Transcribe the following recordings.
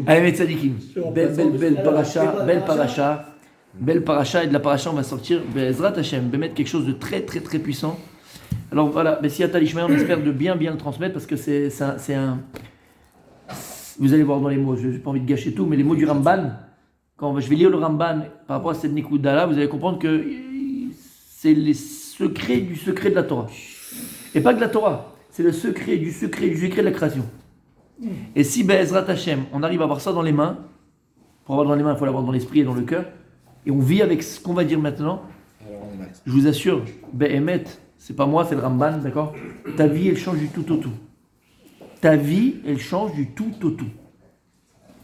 Allez, Tzadikim. Belle paracha, et de la paracha, on va sortir, Bezrat Hashem, mettre quelque chose de très, très, très puissant. Alors voilà, Bessiata Lishmael, on espère de bien le transmettre parce que c'est un. Vous allez voir dans les mots, je n'ai pas envie de gâcher tout, mais les mots du Ramban, quand je vais lire le Ramban par rapport à cette Nekuda là, vous allez comprendre que c'est les secrets du secret de la Torah. Et pas que de la Torah, c'est le secret du secret de la création. Et si Bezrat Hashem, on arrive à avoir ça dans les mains, pour avoir dans les mains, il faut l'avoir dans l'esprit et dans le cœur, et on vit avec ce qu'on va dire maintenant, je vous assure, Behemet, c'est pas moi, c'est le Ramban, d'accord? Ta vie, elle change du tout au tout. Ta vie, elle change du tout au tout.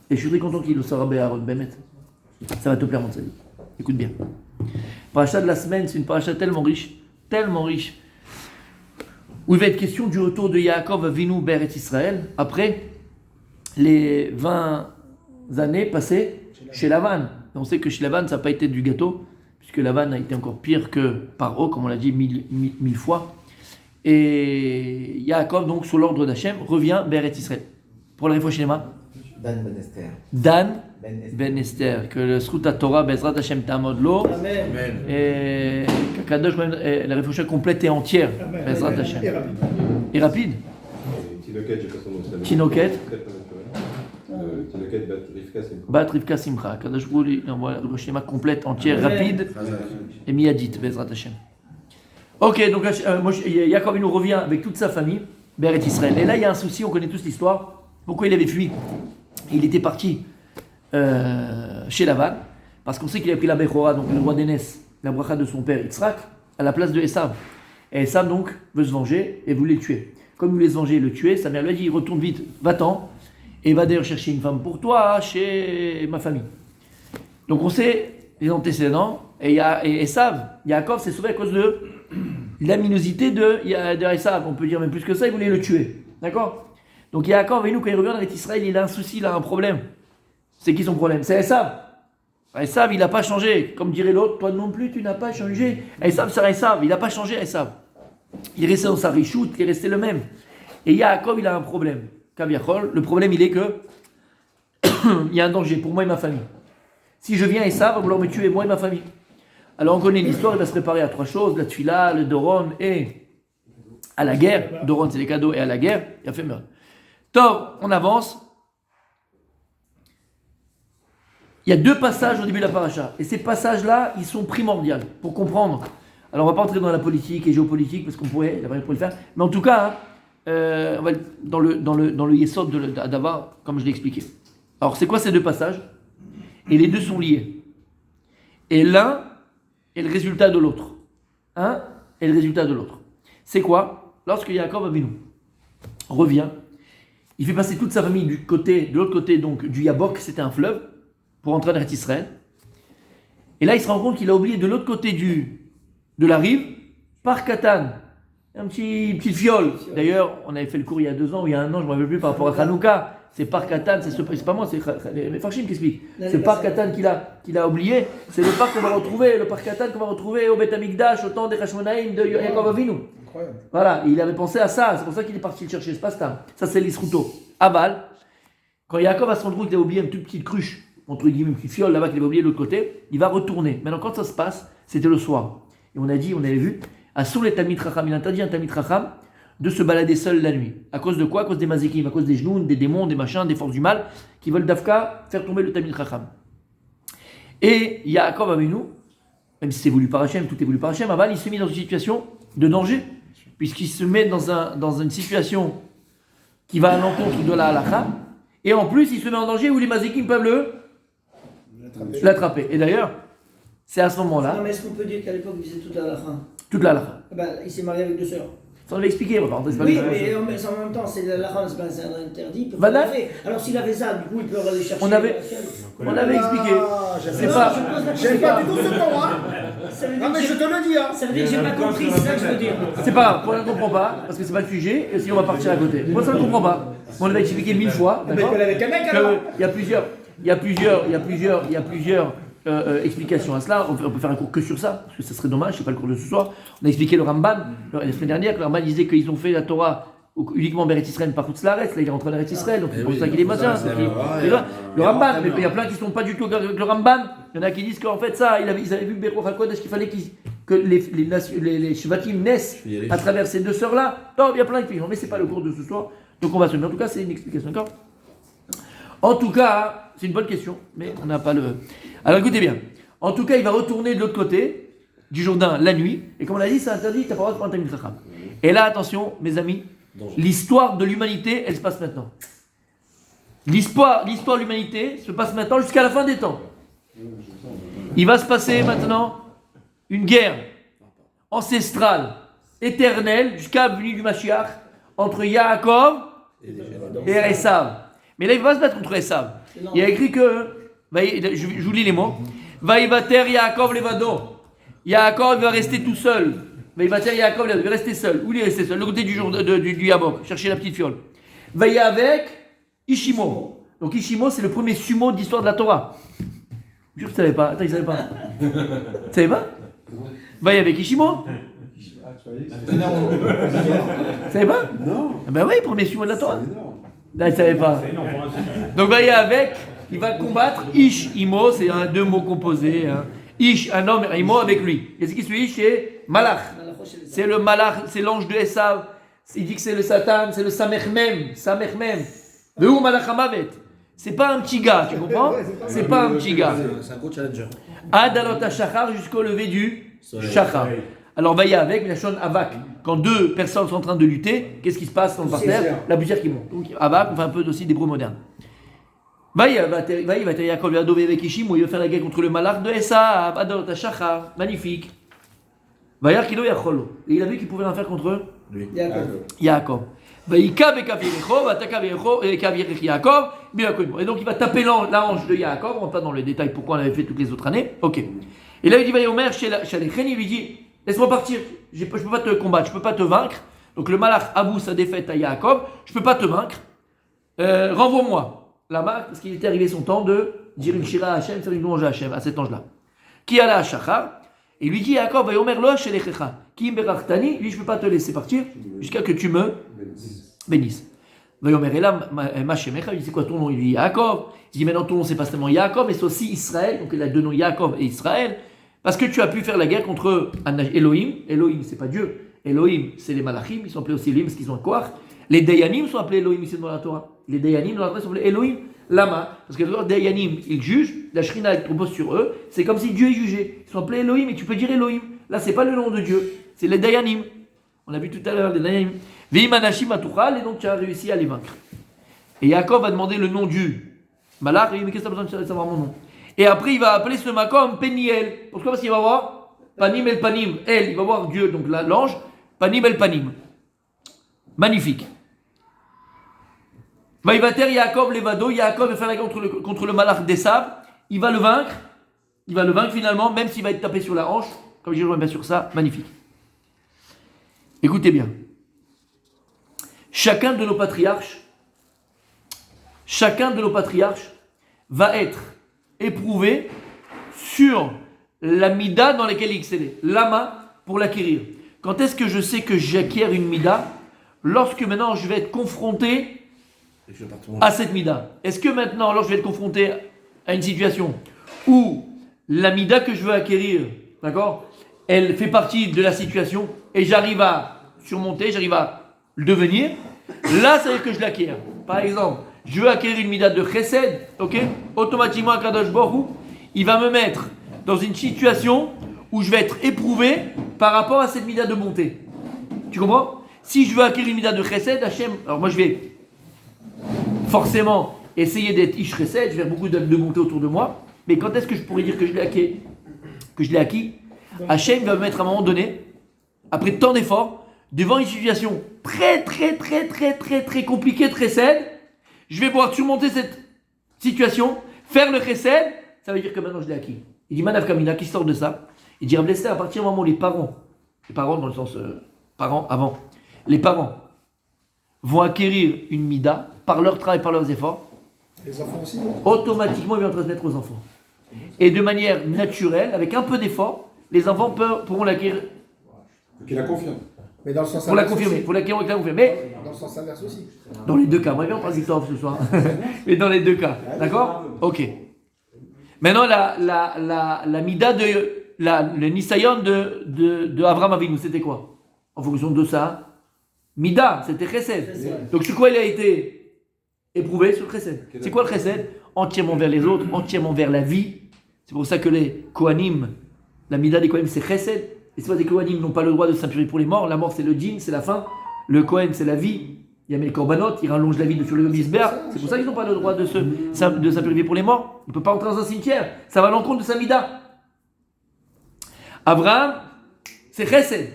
Et je suis très content qu'il le saura, Behemet. Ça va te plaire, mon salut. Écoute bien. Paracha de la semaine, c'est une paracha tellement riche, où il va être question du retour de Yaakov Avinu Beret Israël, après les 20 années passées chez Lavan. Et on sait que chez Lavan, ça n'a pas été du gâteau, puisque Lavan a été encore pire que Paro, comme on l'a dit mille fois. Et Yaakov, donc, sous l'ordre d'Hachem, revient Beret Israël. Pour la Réfouachinema Dan Ben Esther. Dan Ben Esther. Que le Sruta Torah, Bezrat Hashem Tamod Lo. Amen. Et Kakadosh, la Réfouachinema complète et entière. Bezrat Hashem. Et rapide. Tinoket, j'ai pas son nom. Tinoket. Tinoket Bat Rivka Simcha. Kakadosh Bouli, il envoie la Réfouachinema complète, entière, rapide. Et Miyadit, Bezrat Hashem. Ok, donc Yaakov, il nous revient avec toute sa famille, Beret Israël. Et là, il y a un souci, on connaît tous l'histoire. Pourquoi il avait fui? Il était parti chez Lavan, parce qu'on sait qu'il a pris la Bechora, donc le roi d'Énès, la bracha de son père Yitzhak, à la place de Esav. Et Esav, donc, veut se venger et voulait le tuer. Comme il voulait se venger et le tuer, sa mère lui a dit, retourne vite, va-t'en, et va d'ailleurs chercher une femme pour toi chez ma famille. Donc on sait les antécédents, et Esav, Yaakov s'est sauvé à cause de l'aminosité de Esav. On peut dire même plus que ça, il voulait le tuer. D'accord? Donc Yaakov, nous, quand il revient dans Israël, il a un souci, il a un problème. C'est qui son problème? C'est Esav. Esav, il n'a pas changé. Comme dirait l'autre, toi non plus, tu n'as pas changé. Esav, c'est Esav, il n'a pas changé Esav. Il est resté dans sa richoute, il est resté le même. Et Yaakov, il a un problème. Kaviachol, le problème, il est que il y a un danger pour moi et ma famille. Si je viens Esav, va vouloir me tuer, moi et ma famille. Alors on connaît l'histoire, il va se préparer à 3 choses, la tuila, le doron et à la guerre. Doron, c'est les cadeaux, et à la guerre, il a fait meurtre. Tov, on avance. Il y a 2 passages au début de la paracha. Et ces passages-là, ils sont primordiaux pour comprendre. Alors, on ne va pas entrer dans la politique et géopolitique parce qu'on pourrait le faire. Mais en tout cas, on va dans le yesod d'Adavar, comme je l'ai expliqué. Alors, c'est quoi ces 2 passages? Et les 2 sont liés. Et l'un est le résultat de l'autre. Un est le résultat de l'autre. C'est quoi? Lorsque Yaakov Avinu revient, il fait passer toute sa famille de l'autre côté donc du Yabok, c'était un fleuve, pour entrer dans Israël. Et là, il se rend compte qu'il a oublié de l'autre côté de la rive, par Katan, un petit fiole. D'ailleurs, on avait fait le cours il y a 2 ans, ou il y a 1 an, je ne me rappelle plus, par rapport à Hanouka. C'est par Katan, c'est pas moi, c'est les Farshim qui expliquent. C'est par Katan qu'il a oublié. C'est le parc qu'on va retrouver, le parc Katan qu'on va retrouver au Beth Amikdash, au temps des Hashmonaïm de Yaakov Avinu. Voilà, il avait pensé à ça, c'est pour ça qu'il est parti le chercher, c'est pas ça. Ça, c'est l'Isruto. Aval, quand Yaakov va se rendre compte qu'il a oublié une toute petite cruche, entre guillemets, une petite fiole là-bas qu'il avait oublié de l'autre côté, il va retourner. Maintenant, quand ça se passe, c'était le soir. Et on avait vu, à Soul et Talmid Chacham, il interdit un Talmid Chacham de se balader seul la nuit. À cause de quoi? À cause des mazikim, à cause des genoux, des démons, des machins, des forces du mal, qui veulent d'Afka faire tomber le Talmid Chacham. Et Yaakov Avinu, même si c'est voulu par Hachem, tout est voulu par Hachem, Aval, il s'est mis dans une situation de danger, puisqu'il se met dans une situation qui va à l'encontre de la halakha, et en plus il se met en danger où les mazikim peuvent l'attraper. Et d'ailleurs, c'est à ce moment-là... Non, mais est-ce qu'on peut dire qu'à l'époque il faisait toute la halakha? Toute la halakha. Il s'est marié avec 2 sœurs. Ça on l'a expliqué, on va pas rentrer, c'est pas Oui, grave. mais en même temps, c'est la halakha, c'est pas un interdit. Il peut Voilà. faire l'effet. Alors s'il avait ça, du coup, il peut aller chercher... On avait expliqué. C'est pas... J'aime pas du tout ce ton, hein. Non mais je te le dis, hein. Ça veut dire que j'ai pas compris, c'est ça que je veux dire. C'est pas grave, moi je ne comprends pas, parce que c'est pas le sujet, et sinon on va partir à côté. Moi ça je ne comprends pas. On l'avait expliqué 1000 fois, d'accord, Mais avec un mec, alors. il y a plusieurs explications à cela. On peut faire un cours que sur ça, parce que ça serait dommage, c'est pas le cours de ce soir. On a expliqué le Ramban, la semaine dernière, que le Ramban disait qu'ils ont fait la Torah uniquement Beret Israël, par contre Slaret, là il est rentré en Eretz Israël, donc c'est pour ça qu'il est machin. Le et Ramban, après, mais il y a plein qui ne sont pas du tout avec le Ramban. Il y en a qui disent qu'en fait ça, ils avaient vu Beruch HaKodesh qu'il fallait que les Shvatim naissent à travers ces deux sœurs-là. Non, il y a plein qui disent, mais c'est pas le cours de ce soir, donc on va se mettre. En tout cas, c'est une explication, d'accord? En tout cas, c'est une bonne question, mais on n'a pas le. Alors écoutez bien. En tout cas, il va retourner de l'autre côté du Jourdain la nuit, et comme on l'a dit, c'est interdit, tu n'as pas le droit de prendre un Talmid Chacham. Et là, attention, mes amis, l'histoire de l'humanité, elle se passe maintenant. L'histoire de l'humanité se passe maintenant jusqu'à la fin des temps. Il va se passer maintenant une guerre ancestrale, éternelle, jusqu'à la venue du Mashiach, entre Yaakov et Esav. Mais là, il va pas se battre contre Esav. Il y a écrit que, je vous lis les mots, Vaïvater Yaakov Levado. Yaakov va rester tout seul. Vaïvater Yaakov Levado, il va rester seul. Où il est resté seul? Le côté du Yabok, chercher la petite fiole. Vaï avec Ishimo. Donc Ishimo, c'est le premier sumo d'histoire de la Torah. Je ne savais pas. Attends, il ne savait pas. Tu ne savais pas? Vaï avec Ishimo. Tu ne savais pas? Non. Ben oui, premier sumo de la Torah. Là, il ne savait pas. Donc Vaï avec, il va combattre Ish Imo, c'est deux mots composés. Hein. Ish, un homme, et Imo avec lui. Et ce qui suit, c'est Malach. C'est le Malach, c'est l'ange de Esav. Il dit que c'est le Satan, c'est le Samechmem. Le où Malach Hamavet. C'est pas un petit gars, tu comprends? C'est pas un petit gars. C'est un gros challenger. Adalot HaShachar jusqu'au lever du Shachar. Alors Vaïa avec, la Shon Avak. Quand deux personnes sont en train de lutter, qu'est-ce qui se passe dans le parterre? La poussière qui monte. Donc Avak, on fait un peu aussi d'hébreu moderne. Vaïa va être Yaakov Yadov avec Ishim, où il va faire la guerre contre le Malach de Esav, Adalot HaShachar. Magnifique. Vaïa Kilo Yacholo. Et il a vu qu'il pouvait rien faire contre eux. Yaakov. Et donc il va taper la hanche de Yaakov, on ne rentre pas dans les détails pourquoi on avait fait toutes les autres années. Ok. Et là il dit Vayomer chez Alechem, il lui dit laisse-moi partir, je ne peux pas te combattre, je ne peux pas te vaincre. Donc le Malach avoue sa défaite à Yaakov, je ne peux pas te vaincre. Renvoie-moi. La marque, parce qu'il était arrivé son temps de dire une shira à Hachem, faire une louange à Hachem, à cet ange-là. Qui alla à Shachar, et lui dit Yaakov Vayomer lo chez Lechecha. Qui berartani, lui je ne peux pas te laisser partir jusqu'à que tu me bénisse. Vayomer Elam Mashemecha, il dit c'est quoi ton nom? Il dit Yaakov. Il dit maintenant ton nom c'est pas seulement Yaakov, mais c'est aussi Israël. Donc il a deux noms Yaakov et Israël. Parce que tu as pu faire la guerre contre Elohim. Elohim c'est pas Dieu. Elohim c'est les Malachim, ils sont appelés aussi Elohim parce qu'ils ont un koach. Les Dayanim sont appelés Elohim ici dans la Torah. Les Dayanim dans la Torah sont appelés Elohim. Lama, parce que les Dayanim ils jugent, la Shrina elle repose sur eux. C'est comme si Dieu est jugé. Ils sont appelés Elohim et tu peux dire Elohim. Là c'est pas le nom de Dieu, c'est les Dayanim. On a vu tout à l'heure les Dayanim. Veimanashim Atuchal, et donc tu as réussi à les vaincre. Et Yaakov va demander le nom du Malach, et il dit mais qu'est-ce que tu as besoin de savoir mon nom? Et après il va appeler ce Makom Peniel. Pourquoi? Parce qu'il va voir Panim el Panim. Elle, il va voir Dieu, donc l'ange, Panim el Panim. Magnifique. Vaïvater Yaakov Levado, Yaakov va faire la guerre contre le Malach d'Esav. Il va le vaincre finalement, même s'il va être tapé sur la hanche. Comme je reviens bien sur ça, magnifique. Écoutez bien. Chacun de nos patriarches va être éprouvé sur la mida dans laquelle il excellait. Lama pour l'acquérir. Quand est-ce que je sais que j'acquiers une mida? Lorsque maintenant je vais être confronté à cette mida. Est-ce que maintenant, lorsque je vais être confronté à une situation où la mida que je veux acquérir, d'accord, elle fait partie de la situation et j'arrive à surmonter, j'arrive à le devenir, là, ça veut dire que je l'acquiers. Par exemple, je veux acquérir une mida de chesed, ok? Automatiquement, Kadosh Baruch Hu, il va me mettre dans une situation où je vais être éprouvé par rapport à cette mida de bonté. Tu comprends? Si je veux acquérir une mida de chesed, Hachem, alors moi je vais forcément essayer d'être ish chesed, je vais faire beaucoup de bonté autour de moi, mais quand est-ce que je pourrais dire que je l'ai acquis? Hachem va me mettre à un moment donné, après tant d'efforts, devant une situation très compliquée de chesed, je vais pouvoir surmonter cette situation, faire le chesed, ça veut dire que maintenant je l'ai acquis. Il dit Manav Kamina qui sort de ça, il dit Rav Lester, à partir du moment où les parents dans le sens parents avant, les parents vont acquérir une mida par leur travail, par leurs efforts, Les enfants aussi. automatiquement ils vont transmettre aux enfants. Et de manière naturelle, avec un peu d'effort, les enfants pourront l'acquérir. Faut qu'il a confiance. Mais dans le sens Pour la inverse confirmer, aussi. pour la confirmer. Mais Dans le sens inverse aussi. dans les deux cas, moi bien on parle du Tov ce soir. Mais dans les deux cas, d'accord? Ok. Maintenant la mida le Nisayon de Avraham Avinu, c'était quoi? En fonction de ça, mida, c'était Chesed. Donc sur quoi il a été éprouvé? Sur le Chesed. C'est quoi le Chesed? Entièrement vers les autres, entièrement vers la vie. C'est pour ça que les Kohanim, la mida des Kohanim c'est Chesed. Et c'est pas des Kohanim n'ont pas le droit de s'impurifier pour les morts. La mort c'est le djinn, c'est la fin. Le Kohen c'est la vie. Il y a mes korbanot, il rallonge la vie sur le misber. C'est pour ça qu'ils n'ont pas le droit de s'impurifier pour les morts. Il ne peut pas entrer dans un cimetière. Ça va à l'encontre de sa mida. Abraham, c'est Chesed.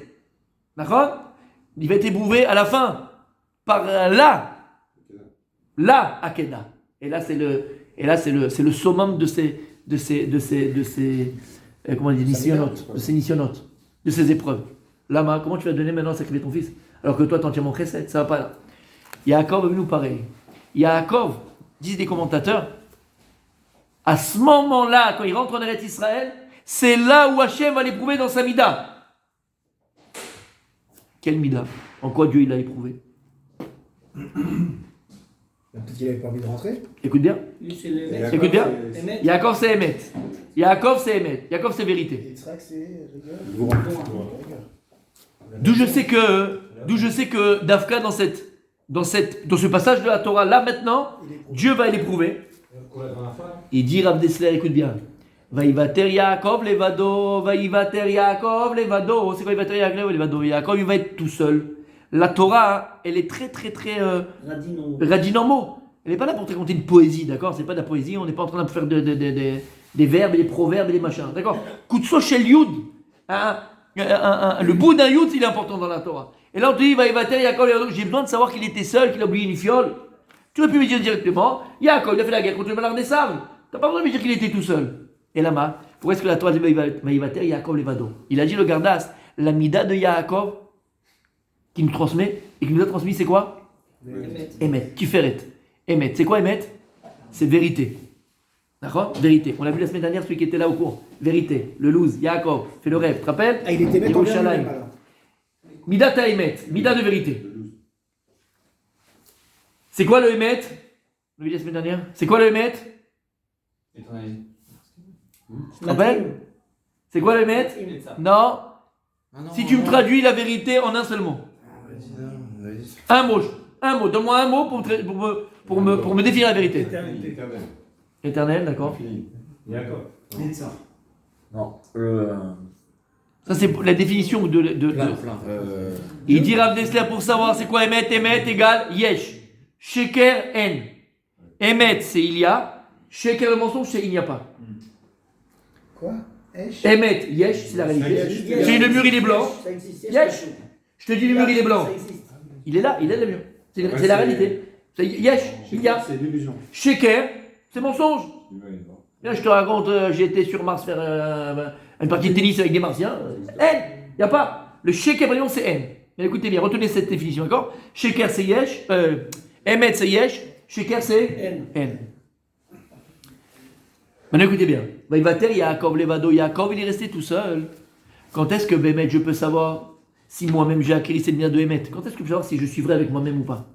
D'accord? Il va être éprouvé à la fin par la Akeda. Et là c'est le summum de ces comment on dit, nisyonotes, de ces nisyonotes, de ces épreuves. Lama, comment tu vas donner maintenant à sacrifier ton fils alors que toi t'es entièrement Chesed? Ça va pas là. Yaakov est nous pareil. Yaakov, disent des commentateurs, à ce moment-là, quand il rentre en Eretz Israël, c'est là où Hachem va l'éprouver dans sa mida. Quelle mida? En quoi Dieu il l'a éprouvé? Peut-être qu'il n'avait pas envie de rentrer. Écoute bien. Lui, c'est le mec. Écoute bien. Emet. Yaakov c'est Emet. Yaakov c'est Emet. Yaakov c'est vérité. Et Yitzhak, c'est rigueur. Rigueur. D'où je sais que Dafka dans ce passage de la Torah là maintenant, Dieu va l'éprouver. Il dit Rav Dessler, écoute bien. Vaïvater Yaakov levado, Vaïvater Yaakov levado. C'est quoi Vaïvater Yaakov levado? Yaakov il va être tout seul. La Torah, elle est très radine en mots. Elle n'est pas là pour te raconter une poésie, d'accord? C'est pas de la poésie, on n'est pas en train de faire des verbes et des proverbes et des machins, d'accord? Kutso shel Yud, le bout d'un Yud, il est important dans la Torah. Et là on te dit, Vaïvater Yaakov levado, j'ai besoin de savoir qu'il était seul, qu'il a oublié une fiole. Tu aurais pu me dire directement, Yaakov, il a fait la guerre contre le malheur des sables. Tu n'as pas besoin de me dire qu'il était tout seul. Et là-bas, pourquoi est-ce que la Torah dit Vaïvater Yaakov levado? Il a dit le Gardas, la mida de Yaakov, qui nous transmet, et qui nous a transmis, c'est quoi? Emet, Tiferet. Emet, c'est quoi Emet? C'est vérité. D'accord? Vérité. On l'a vu la semaine dernière, celui qui était là au cours. Vérité. Le loose, Yaakov, fait le rêve, tu te rappelles? Ah, il était mettre en bien Yerushalayim. lui-même, alors. Mida ta Emet, Mida de vérité. C'est quoi le Emet? On l'a vu la semaine dernière. C'est quoi le Emet? Tu te rappelles? C'est quoi le Emet? Non. Si tu me traduis la vérité en un seul mot. Un mot. Donne-moi un mot pour me définir la vérité. Éternel, d'accord. D'accord. Non. Ça c'est la définition de. Il dit Rav Dessler pour savoir c'est quoi Emet. Emet égale Yesh. Sheker En. Emet c'est il y a. Sheker le mensonge c'est il n'y a pas. Quoi? Esh? Emet, Yesh c'est la réalité. Si le mur il est blanc. Ça existe. Yesh. Je te dis le mur il est blanc. Ça existe. Il est là le mur. C'est la réalité. C'est Yesh, il y a. C'est l'illusion. Sheker, c'est mensonge. Là, je te raconte, j'ai été sur Mars faire une partie de tennis avec des Martiens. N, il n'y a pas. Le Sheker, par exemple, c'est N. Mais écoutez bien, retenez cette définition, d'accord? Sheker, c'est Yesh. Emet, c'est Yesh. Sheker, c'est N. Maintenant, écoutez bien. Vaïvater, Yaakov, Levado, Yaakov, il est resté tout seul. Quand est-ce que, Bémet, je peux savoir si moi-même j'ai acquis cette bien de Emet? Quand est-ce que je peux savoir si je suis vrai avec moi-même ou pas?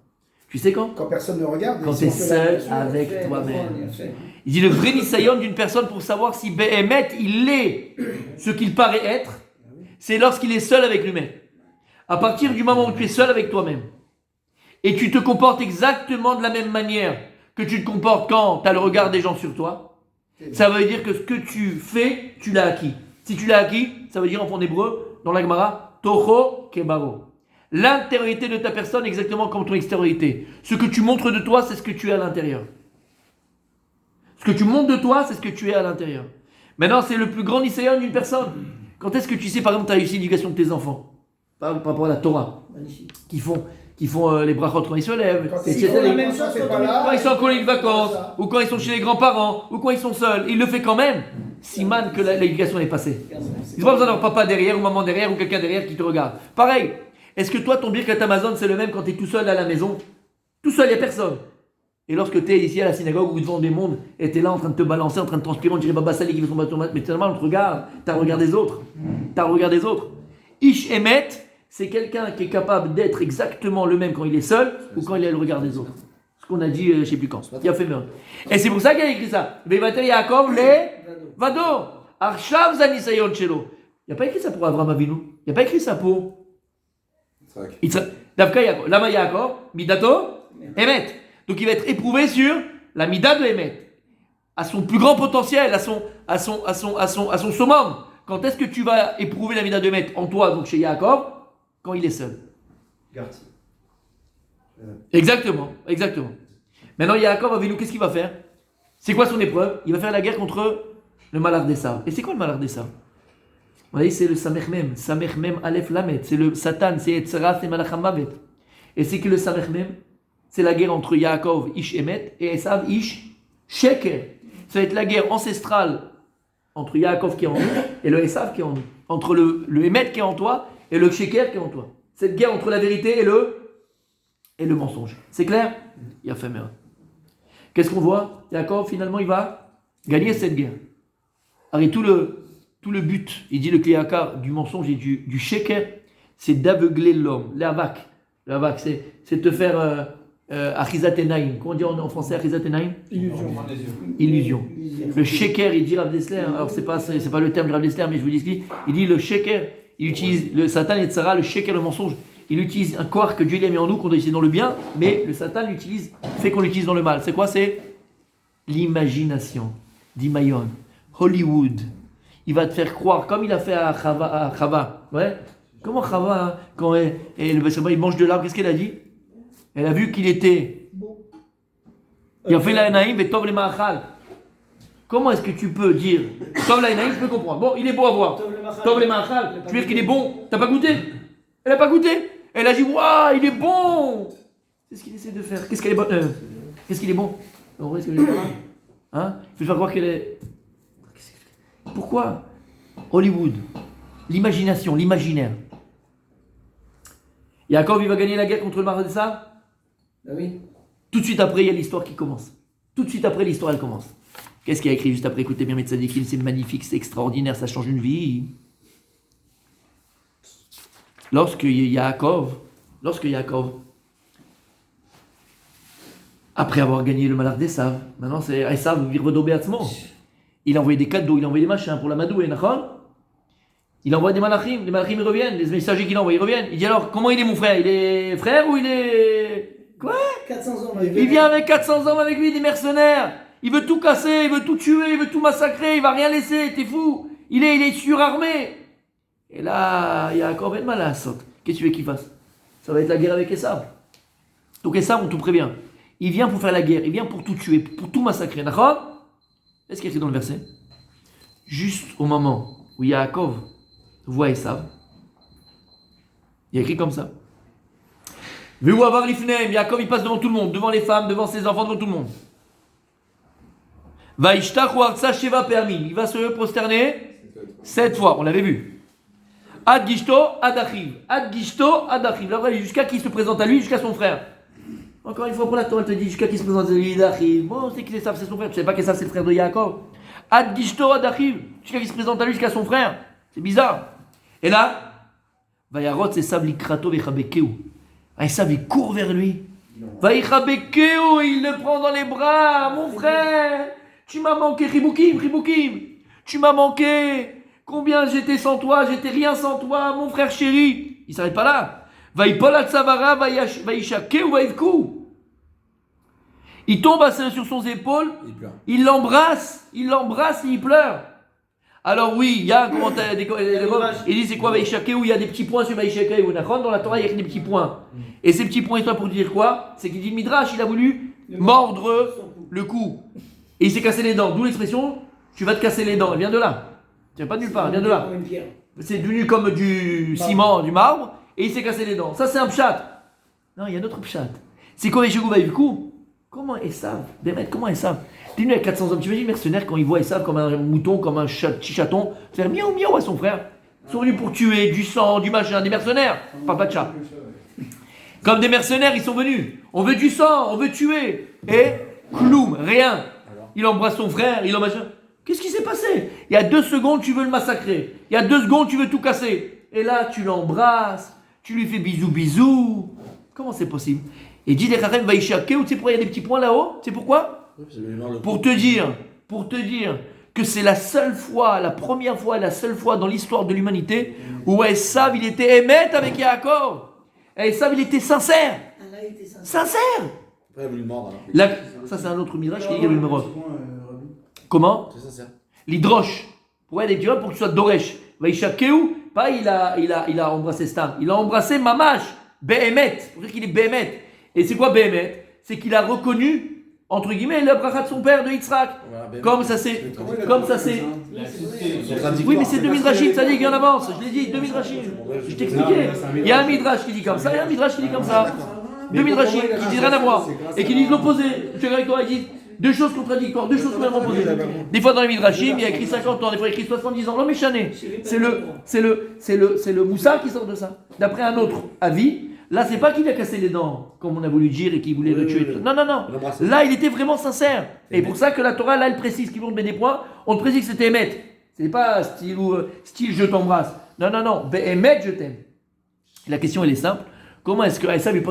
Tu sais quand? Quand personne ne regarde. Quand et tu es si on fait la seul relation, avec toi-même. Il dit le vrai nisayon d'une personne pour savoir si Béhémet, il est ce qu'il paraît être, c'est lorsqu'il est seul avec lui-même. À partir du moment où tu es seul avec toi-même, et tu te comportes exactement de la même manière que tu te comportes quand tu as le regard des gens sur toi, ça veut dire que ce que tu fais, tu l'as acquis. Si tu l'as acquis, ça veut dire en fond hébreu, dans la Gemara, Toho Kebavo. L'intériorité de ta personne exactement comme ton extériorité. Ce que tu montres de toi, c'est ce que tu es à l'intérieur. Ce que tu montres de toi, c'est ce que tu es à l'intérieur. Maintenant, c'est le plus grand nisayon d'une personne. Quand est-ce que tu sais, par exemple, tu as réussi l'éducation de tes enfants par rapport à la Torah, qui font les brachot quand ils se lèvent, Quand etc. ils font la même chose, c'est pas là. Quand ils sont en colonie de vacances, ou quand ils sont chez les grands-parents, ou quand ils sont seuls, il le fait quand même. Siman que l'éducation est passée. Ils n'ont pas besoin d'avoir papa derrière, ou maman derrière, ou quelqu'un derrière qui te regarde. Pareil. Est-ce que toi, ton birkat Amazon, c'est le même quand tu es tout seul à la maison? Tout seul, il n'y a personne. Et lorsque tu es ici à la synagogue ou devant des mondes, et tu es là en train de te balancer, en train de transpirer, on dirait Baba Sali qui fait son bâton, mais tellement on te regarde, tu as le regard des autres. Tu as le regard des autres. Ish Emet, c'est quelqu'un qui est capable d'être exactement le même quand il est seul ou quand il a le regard des autres. Ce qu'on a dit, je ne sais plus quand. Il a fait mieux. Et c'est pour ça qu'il a écrit ça. Vevater Yaakov le Vado. Arshav Zanisayon Chelo. Il n'y a pas écrit ça pour Avraham Avinu. Il n'y a pas écrit ça pour Yitzhak. Davka Yaakov. Lama Yaakov, Midato, Emet. Donc il va être éprouvé sur la Mida de Emet. À son plus grand potentiel, à son summum. Quand est-ce que tu vas éprouver la Mida de Emet en toi, donc chez Yaakov? Quand il est seul. Garti. Exactement. Maintenant, Yaakov Avinu, qu'est-ce qu'il va faire? C'est quoi son épreuve? Il va faire la guerre contre le Malach d'Esav. Et c'est quoi le Malach d'Esav? Vous voyez, c'est le Samech Mem, Aleph Lamet. C'est le Satan, c'est Etzera, c'est Malach HaMavet. Et c'est que le Samech Mem, c'est la guerre entre Yaakov, Ish Emet, et Esav, Ish Sheker. Ça va être la guerre ancestrale entre Yaakov qui est en nous et le Esav qui est en nous. Entre le Emet qui est en toi et le Sheker qui est en toi. Cette guerre entre la vérité et le mensonge. C'est clair? Il a fait merde. Qu'est-ce qu'on voit? Yaakov, finalement, il va gagner cette guerre. Alors, tout le but, il dit le Kliyakar du mensonge et du Sheker, c'est d'aveugler l'homme. L'avak, c'est de te faire Achizat Enaim. Comment on dit en français Achizat Enaim? Illusion. Le Sheker, il dit Rav Dessler, alors c'est pas le terme de Rav Dessler, mais je vous dis ce qu'il dit. Il dit le Sheker, il utilise le Satan et Tzara, le Sheker, le mensonge. Il utilise un corps que Dieu lui a mis en nous, qu'on doit utiliser dans le bien, mais le Satan fait qu'on l'utilise dans le mal. C'est quoi? C'est l'imagination. Dit Mayon. Hollywood. Il va te faire croire, comme il a fait à Chava. Ouais. Comment Chava, quand il mange de l'arbre, qu'est-ce qu'elle a dit? Elle a vu qu'il était. Il a fait la Naïm et Tov le Ma'achal. Comment est-ce que tu peux dire Tov le Naïm, je peux comprendre. Bon, il est beau à voir. Tov le Ma'achal. Tu veux dire qu'il est bon? T'as pas goûté? Elle a pas goûté? Elle a dit waouh, il est bon! C'est ce qu'il essaie de faire. Qu'est-ce qu'elle est bonne? Qu'est-ce qu'il est bon? En vrai, est-ce que je pas hein? Il faut faire croire qu'elle est. Pourquoi? Hollywood. L'imagination, l'imaginaire. Yaakov, il va gagner la guerre contre le Malach d'Esav? Ben oui. Tout de suite après, il y a l'histoire qui commence. Tout de suite après, l'histoire, elle commence. Qu'est-ce qu'il y a écrit juste après? Écoutez bien, Metzadikim, c'est magnifique, c'est extraordinaire, ça change une vie. Lorsque Yaakov, après avoir gagné le Malach d'Esav, maintenant c'est Esav Virvedo Beatzmo. Il a envoyé des cadeaux, il a envoyé des machins pour la Madou et Nachon. Il envoie des malachim, les malachim ils reviennent, les messagers qu'il envoie ils reviennent. Il dit alors, comment il est mon frère? Il est frère ou il est. Quoi? 400 hommes avec lui. Il vient avec 400 hommes avec lui, des mercenaires. Il veut tout casser, il veut tout tuer, il veut tout massacrer, il va rien laisser, t'es fou. Il est surarmé. Et là, il y a encore ben mal à la saute. Qu'est-ce que tu veux qu'il fasse? Ça va être la guerre avec Esav. Donc Esav, on te prévient. Il vient pour faire la guerre, il vient pour tout tuer, pour tout massacrer. D'accord? Qu'est-ce qu'il y a écrit dans le verset? Juste au moment où Yaakov voit Esav, il y a écrit comme ça. Veu avoir l'ifneim, Yaakov il passe devant tout le monde, devant les femmes, devant ses enfants, devant tout le monde. Vaishtach uartsa sheva pe'amim, il va se prosterner 7 fois, on l'avait vu. Ad gishto ad achiv, ad gishto ad achiv. Là, jusqu'à qui se présente à lui, jusqu'à son frère. Encore une fois pour la Torah, elle te dit jusqu'à qui se présente à lui, d'Achiv. Bon, c'est qui Esav, c'est son frère. Tu sais pas qu'Esav c'est le frère de Yaakov. Ad gishto ad achiv, jusqu'à qui se présente à lui, jusqu'à son frère. C'est bizarre. Et là, Vayarot Esav likrato vechabekeu. Esav il court vers lui. Vaychabekeu, il le prend dans les bras. Mon frère, tu m'as manqué, Riboukim. Tu m'as manqué. Combien j'étais sans toi, j'étais rien sans toi, mon frère chéri. Il s'arrête pas là. Vaipol atzavara, vaishakeu, vaivku. Il tombe sur son épaule, il l'embrasse et il pleure. Alors oui, il y a un commentaire, il dit c'est quoi vaishakeu? Il y a des petits points sur vaishakeu. Dans la Torah, il y a des petits points. Et ces petits points, pour dire quoi? C'est qu'il dit le Midrash, il a voulu mordre le cou. Et il s'est cassé les dents. D'où l'expression, tu vas te casser les dents. Elle vient de là. Tu viens pas de nulle part, elle vient de là. C'est devenu comme du ciment, du marbre, et il s'est cassé les dents. Ça, c'est un pshat. Non, il y a un autre pshat. C'est quoi Vaishagou Vaivku? Comment Esav? Comment Esav? T'es venu avec 400 hommes. Tu imagines les mercenaires quand ils voient Esav comme un mouton, comme un petit chaton, faire miaou miaou à son frère. Ils sont venus pour tuer du sang, du machin, des mercenaires. Pas de chat. Comme des mercenaires, ils sont venus. On veut du sang, on veut tuer. Et kloum, rien. Il embrasse son frère, il embrasse. Qu'est-ce qui s'est passé? Il y a 2 secondes, tu veux le massacrer. Il y a 2 secondes, tu veux tout casser. Et là, tu l'embrasses, tu lui fais bisous, bisous. Comment c'est possible? Et dit les Chachamim Vaïchakéou, tu sais pourquoi il y a des petits points là-haut? Tu sais pourquoi? Pour te dire que c'est la seule fois, la première fois, la seule fois dans l'histoire de l'humanité où Esav, il était émet avec Yaakov. Esav, il était sincère. Ah, là, il était sincère. Sincère. Après, il a voulu le mordre. Là, ça, c'est un autre midrash qui dit le Merod. Comment? C'est sincère. L'hydroche. Pour aller, tu vois, pour que tu sois Doresh. Vaïchakéou, pas il a embrassé Stam. Il a embrassé Mamash. Behemet. Pour dire qu'il est Behemet. Et c'est quoi Behemet? C'est qu'il a reconnu, entre guillemets, le bracha de son père de Yitzhak. Voilà, Comme ça c'est. Oui, mais c'est deux midrashim, ça dit qu'il y en avance. Je l'ai dit, deux midrashim. Je t'expliquais. Il y a un midrash qui dit comme ça, et un midrash qui dit comme ça. Deux midrashim qui disent rien à voir. Et qui disent l'opposé. Je suis avec toi, ils disent deux choses contradictoires, deux choses complètement opposées. Des fois dans les midrashim, il y a écrit 50 ans, des fois il y a écrit 70 ans. Non, mais chané. C'est le Moussa qui sort de ça. D'après un autre avis. Là, c'est pas qu'il a cassé les dents, comme on a voulu dire, et qu'il voulait le tuer. Non. Là, il était vraiment sincère. Et pour ça que la Torah, là, elle précise qu'ils vont te mettre des points. On te précise que c'était émettre. C'est pas style je t'embrasse. Non. Émettre, je t'aime. La question, elle est simple. Comment est-ce que Esav, il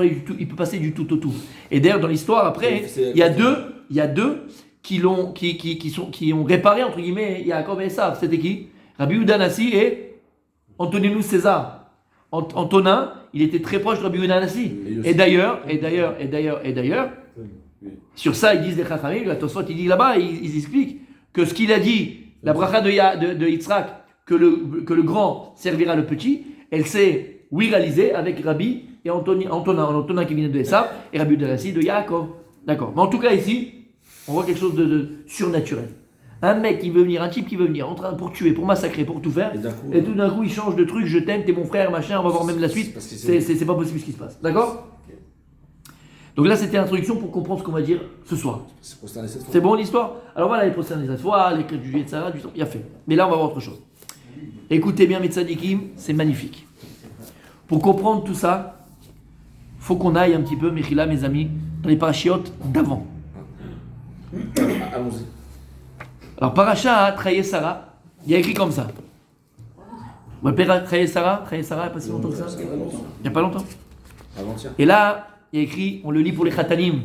peut passer du tout au tout? Et d'ailleurs, dans l'histoire, après, il y a deux qui ont réparé, entre guillemets, Yaakov et Esav. C'était qui? Rabbi Yehuda Nassi et Antoninus César. Antonin, il était très proche de Rabbi Yehuda Nassi. Et d'ailleurs, sur ça, ils disent les Chachamim, la Tosfot, il dit là-bas, ils expliquent que ce qu'il a dit, la bracha de Yitzhak, que le grand servira le petit, elle s'est, réalisée avec Rabbi et Antonin qui vient de Esav, et Rabbi Yehuda Nassi de Yaakov. D'accord. Mais en tout cas, ici, on voit quelque chose de surnaturel. Un mec qui veut venir, un type qui veut venir, pour tuer, pour massacrer, pour tout faire, et tout d'un coup il change de truc, je t'aime, t'es mon frère, machin, on va voir même la suite. C'est pas possible ce qui se passe. D'accord? Donc là c'était l'introduction pour comprendre ce qu'on va dire ce soir. C'est bon l'histoire? Alors voilà les prosterner cette fois, les clés du juillet de Sarah, il a fait. Mais là on va voir autre chose. Écoutez bien mes tzadikim, c'est magnifique. Pour comprendre tout ça, faut qu'on aille un petit peu, Mechila, mes amis, dans les parachiotes d'avant. Allons-y. Alors, Paracha Traye Sarah, il y a écrit comme ça. Vous appelez Traye Sarah, il n'y a pas si longtemps que ça? Il n'y a pas longtemps. Avant-hier. Et là, il y a écrit, on le lit pour les Khatanim.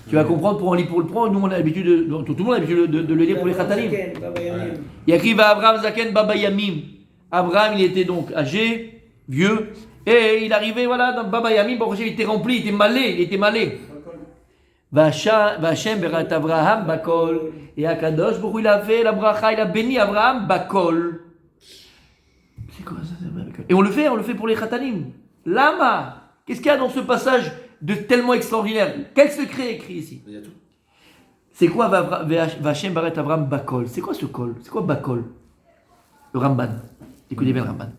Tu vas comprendre pourquoi on lit pour le prendre. Nous, on a l'habitude tout le monde a l'habitude de le lire pour les Khatanim. Il y a écrit Va Abraham Zaken Baba Yamim. Abraham, il était donc âgé, vieux, et il arrivait, voilà, dans Baba Yamim, il était rempli, il était malé. Vachem berat Abraham bakol. Et Akadosh, pourquoi il a fait la bracha, il a béni Abraham bakol. C'est quoi ça? Et on le fait pour les Khatanim. Lama, qu'est-ce qu'il y a dans ce passage de tellement extraordinaire? Quel secret est écrit ici? Il y a tout. C'est quoi Vachem berat Abraham bakol? C'est quoi ce kol? C'est quoi bakol? Le Ramban. Écoutez bien le Ramban.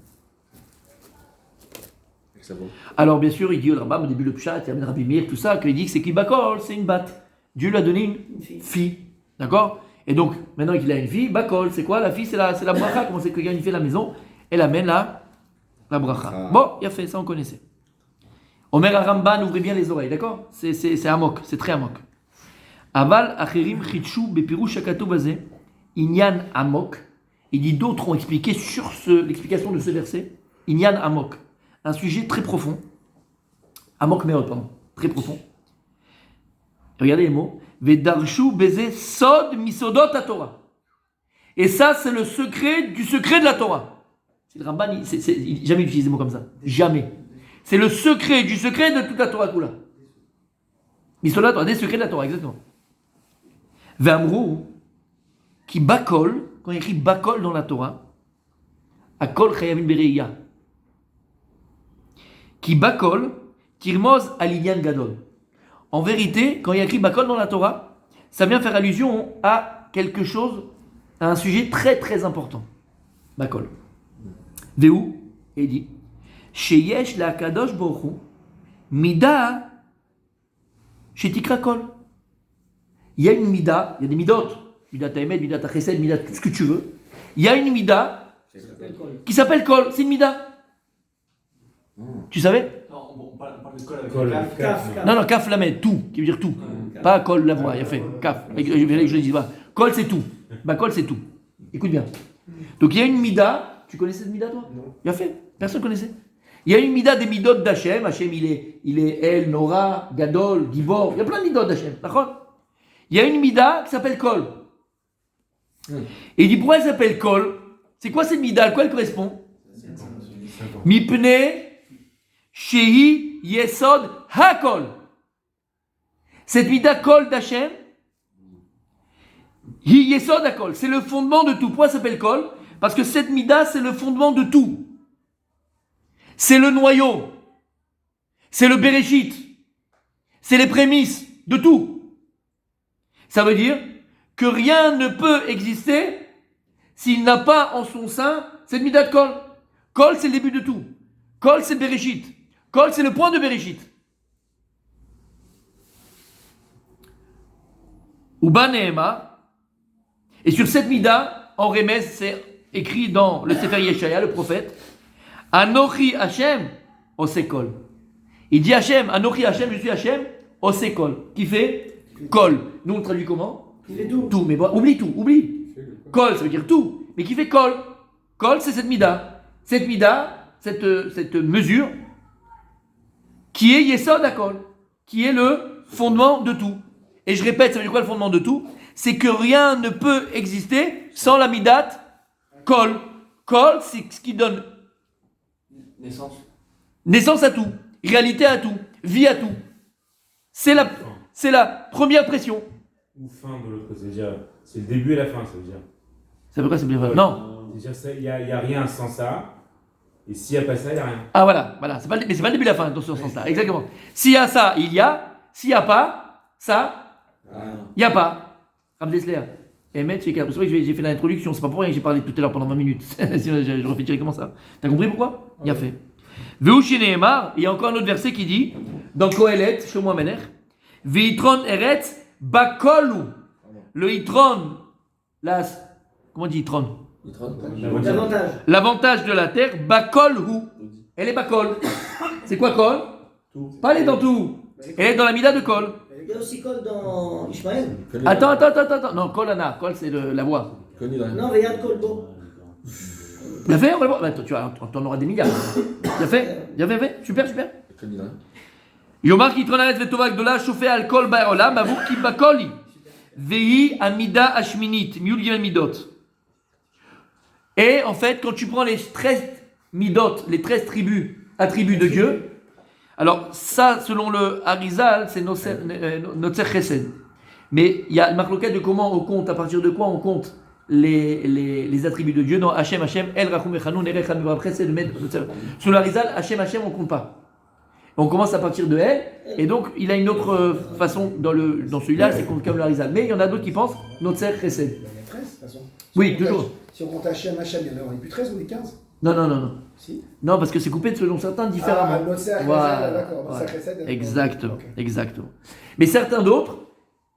Alors bien sûr, il dit le Rambam au début le Pshat, il y a Rabbi Meir, tout ça, qu'il dit que c'est qui Bakol, c'est une batte. Dieu lui a donné une fille. D'accord? Et donc, maintenant qu'il a une fille, Bakol, c'est quoi? La fille, c'est la bracha. Comment c'est que quelqu'un fait la maison? Elle amène la bracha. Bon, il a fait, ça on connaissait. Omer Ramban, ouvrez bien les oreilles, d'accord? C'est amok, c'est très amok. Aval acherim chitshu bepirush shakato bazé, inyan amok. Il dit d'autres ont expliqué sur l'explication de ce verset, inyan amok. Un sujet très profond. Amok meod, pardon. Très profond. Regardez les mots. Vedarshu beze sod misodot à Torah. Et ça, c'est le secret du secret de la Torah. C'est le Ramban, il jamais utilisé des mots comme ça. Jamais. C'est le secret du secret de toute la Torah Kula. Misodot à Torah, des secrets de la Torah, exactement. Ve'amrou, qui bakol, quand il écrit bakol dans la Torah, akol chayavin bereya. Qui bakol, tirmoz alinyan gadol. En vérité, quand il y a écrit bakol dans la Torah, ça vient faire allusion à quelque chose, à un sujet très très important. Bakol. Veu, et il dit, sheyesh la kadosh boru, mida, shetikra kol. Il y a une mida, il y a des midot, mida taemed, mida tachesed, mida tout ce que tu veux. Il y a une mida qui s'appelle kol, c'est une mida. Tu savais? Non, on parle de col avec Kaf. Non, kaf lamed, tout, qui veut dire tout. Pas kol la voix, il a fait kaf. Je le dis pas. Kol c'est tout. Kol c'est tout. Écoute bien. Donc il y a une mida, tu connaissais cette mida toi? Non. Il a fait, personne connaissait. Il y a une mida des midot d'Hachem. Hachem, il est El, Nora, Gadol, Gibor. Il y a plein de midot d'Hachem. D'accord? Il y a une mida qui s'appelle Kol. Et il dit pourquoi elle s'appelle Kol? C'est quoi cette mida? À quoi elle correspond? Mipne Shehi Yesod HaKol. Cette mida Kol d'Hachem, Hi Yesod HaKol, c'est le fondement de tout. Pourquoi elle s'appelle Kol? Parce que cette mida, c'est le fondement de tout. C'est le noyau. C'est le Bereshit. C'est les prémices de tout. Ça veut dire que rien ne peut exister s'il n'a pas en son sein cette mida de Kol. Kol, c'est le début de tout. Kol, c'est le Bereshit. Kol, c'est le point de Bereshit. Uba Nehema. Et sur cette mida, en Remez, c'est écrit dans le Sefer Yeshaya, le prophète, Anochi Hashem, Osekol. Il dit Hashem, Anochi Hashem, je suis Hashem, Osekol. Qui fait Kol. Nous on traduit comment? Il est tout. Tout, mais bon, oublie tout, oublie. Kol, ça veut dire tout. Mais qui fait Kol? Kol, c'est cette mida. Cette mida, cette mesure, qui est Yesod HaKol, qui est le fondement de tout. Et je répète, ça veut dire quoi le fondement de tout? C'est que rien ne peut exister sans la midat Kol. Kol, c'est ce qui donne naissance à tout, réalité à tout, vie à tout. C'est la première pression. Ou fin de l'autre côté, c'est-à-dire c'est le début et la fin, ça veut dire. Ça veut quoi, c'est bien vrai? Non. C'est-à-dire il n'y a rien sans ça, et s'il n'y a pas ça, il n'y a rien. Ah voilà. Mais c'est pas le début et la fin dans ce sens-là. Exactement. S'il y a ça, il y a. S'il n'y a pas ça, il n'y a pas. Ramdesler. Et maître, c'est vrai que j'ai fait l'introduction, c'est pas pour rien que j'ai parlé tout à l'heure pendant 20 minutes. Sinon, je refais directement ça. T'as compris pourquoi? Il a fait. Veushi Nehemar, il y a encore un autre verset qui dit, dans Kohelet, Shlomo Amener, Veitron Eretz Bakolu. Le Itron, comment on dit Itron? L'avantage de la terre, Bakol Hu. Elle est Bakol. C'est quoi Kol? Pas elle est dans tout. Elle est dans la mida de Kol. Il y a aussi Kol dans Ishmaël. Attends. Non, Kol Ana. Kol, c'est la voix. Non, mais il y a de Kol Bo. Bien fait, on va le voir. Attends, tu en auras des milliards. Bien fait. Super. Yomar qui tronaret vetovak de la chauffé alcool baolam, avou ki bakoli. Vehi amida ashminit, miul gimel midot. Et en fait, quand tu prends les 13 midot, les 13 attributs de Dieu, alors ça, selon le Harizal, c'est Notzer Chesed. Mais il y a le marloquet de comment on compte, à partir de quoi on compte les attributs de Dieu. Dans Hachem, El Rachum Echanu, Nerech Hanurav Chesed, sur le Harizal, Hachem, on compte pas. On commence à partir de elle, et donc il a une autre façon dans celui-là, c'est comme le Harizal. Mais il y en a d'autres qui pensent Notzer Chesed. Il y en a 13 de toute façon. Oui, toujours. Si on compte Hachem, il y en a plus 13 ou les 15? Non. Si. Non, parce que c'est coupé selon certains différemment. Ah, Notzer Chesed, Voilà. d'accord. Notzer Chesed, Exactement, ok. exactement. Mais certains d'autres,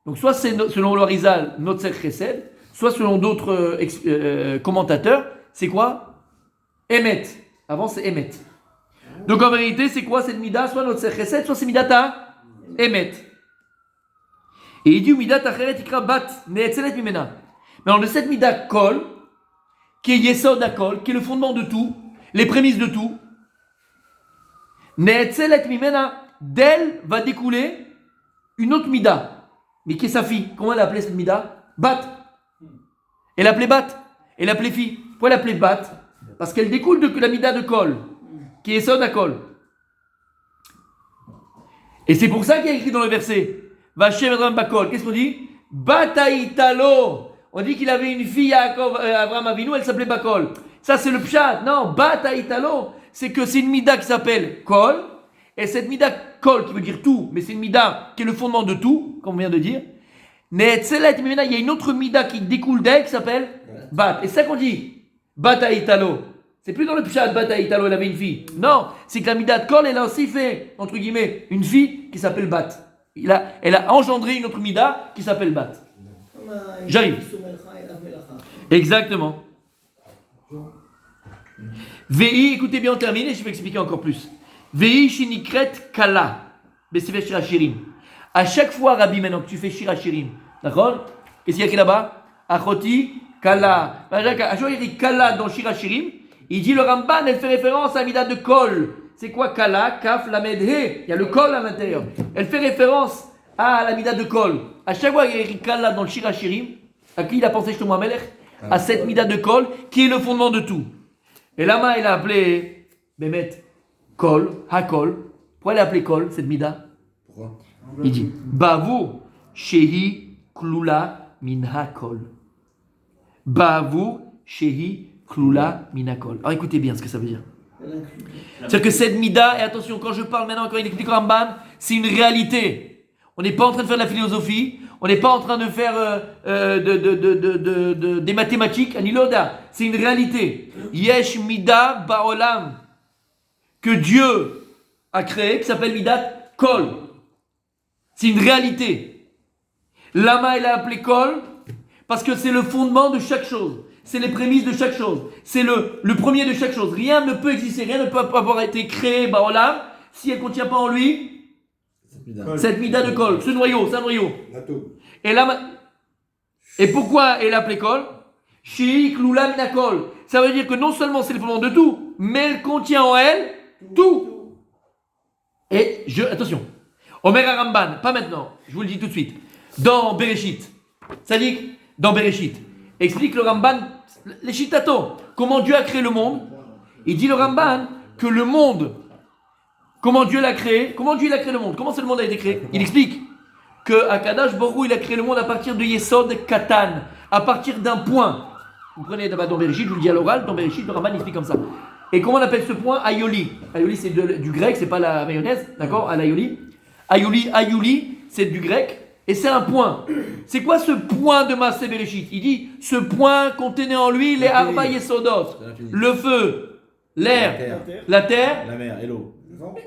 donc soit c'est selon le Harizal, Notzer Chesed, soit selon d'autres commentateurs, c'est quoi? Emet. Avant c'est Emet. Donc en vérité, c'est quoi cette mida? Soit Notzer Chesed, soit c'est midata Emet. Et il dit midata Acheret ikra bat ne'etzelet mimena. Mais dans cette mida Kol, qui est Yesod HaKol, qui est le fondement de tout, les prémices de tout, ne'etzelet mimena, d'elle va découler une autre mida, mais qui est sa fille. Comment elle a appelé cette mida? Bat. Elle l'appelait Bat. Elle l'appelait fille. Pourquoi elle l'appelait Bat? Parce qu'elle découle de la mida de Kol, qui est Yesod HaKol. Et c'est pour ça qu'il y a écrit dans le verset Vachem Adram Bakol. Qu'est-ce qu'on dit? Bataïtalo. On dit qu'il avait une fille à Abraham Avinu, elle s'appelait Bakol. Ça c'est le pshat. Non, Bataïtalo, c'est que c'est une mida qui s'appelle Kol. Et cette mida Kol qui veut dire tout, mais c'est une mida qui est le fondement de tout, comme on vient de dire. Ne'etzelet mimena, il y a une autre mida qui découle d'elle qui s'appelle Bat. Et c'est ça qu'on dit Bataïtalo. C'est plus dans le pshat Bataïtalo, elle avait une fille. Non, c'est que la mida de Kol, elle a aussi fait, entre guillemets, une fille qui s'appelle Bat. Elle a engendré une autre mida qui s'appelle Bat. J'arrive. Exactement. Vei, écoutez bien, on termine et je vais expliquer encore plus. Vei shinikret kala. Besive shirachirim. À chaque fois, Rabbi, maintenant que tu fais shirachirim, d'accord? Qu'est-ce qu'il y a écrit là-bas? Achoti kala. À chaque fois, il dit kala dans shirachirim. Il dit le Ramban, elle fait référence à la mida de Kol, C'est quoi Kala, Kaf, Lamed, He? Il y a le Kol à l'intérieur. Elle fait référence à la mida de Kol. À chaque fois qu'il y a écrit Kala dans le Shir HaShirim, à qui il a pensé Shlomo HaMelech? À cette mida de Kol qui est le fondement de tout. Et là-bas, il a appelé Bémet Kol, Hakol. Pourquoi il a appelé Kol, cette mida? Pourquoi? Il dit Bavur Shehi Klula Min Hakol. Bavur Shehi Klula Min Hakol. Alors écoutez bien ce que ça veut dire. C'est-à-dire que cette mida, et attention, quand je parle maintenant, quand il explique Ramban, c'est une réalité. On n'est pas en train de faire de la philosophie, on n'est pas en train de faire des mathématiques, aniloda. C'est une réalité. Yesh mida baolam, que Dieu a créé, qui s'appelle midat kol. C'est une réalité. Lama, il a appelé kol, parce que c'est le fondement de chaque chose. C'est les prémices de chaque chose. C'est le premier de chaque chose. Rien ne peut exister, rien ne peut avoir été créé, baolam, si elle ne contient pas en lui cette mida de kol. Ce noyau, c'est un noyau. Et là, et pourquoi elle appelée kol? Shei klula mina kol. Ça veut dire que non seulement c'est le fondement de tout, mais elle contient en elle tout. Et attention, Omer Aramban, pas maintenant, je vous le dis tout de suite. Dans Bereshit, ça dit dans Bereshit, explique le Ramban, les Shitato, comment Dieu a créé le monde. Il dit le Ramban que le monde, comment Dieu l'a créé, comment Dieu a créé le monde, comment le monde a été créé. Il explique que Akadosh Baruch Hu, il a créé le monde à partir de Yesod Katan, à partir d'un point. Vous prenez d'abord dans Bereshit, je vous le dis à l'oral, dans Bereshit, le Ramban explique comme ça. Et comment on appelle ce point? Ayoli. Ayoli, c'est du grec, c'est pas la mayonnaise, d'accord? À l'ayoli. Ayoli, c'est du grec, et c'est un point. C'est quoi ce point de Maaseh Bereshit? Il dit, ce point contenait en lui les Arba Yesodot, le feu, l'air, la terre, La mer et l'eau.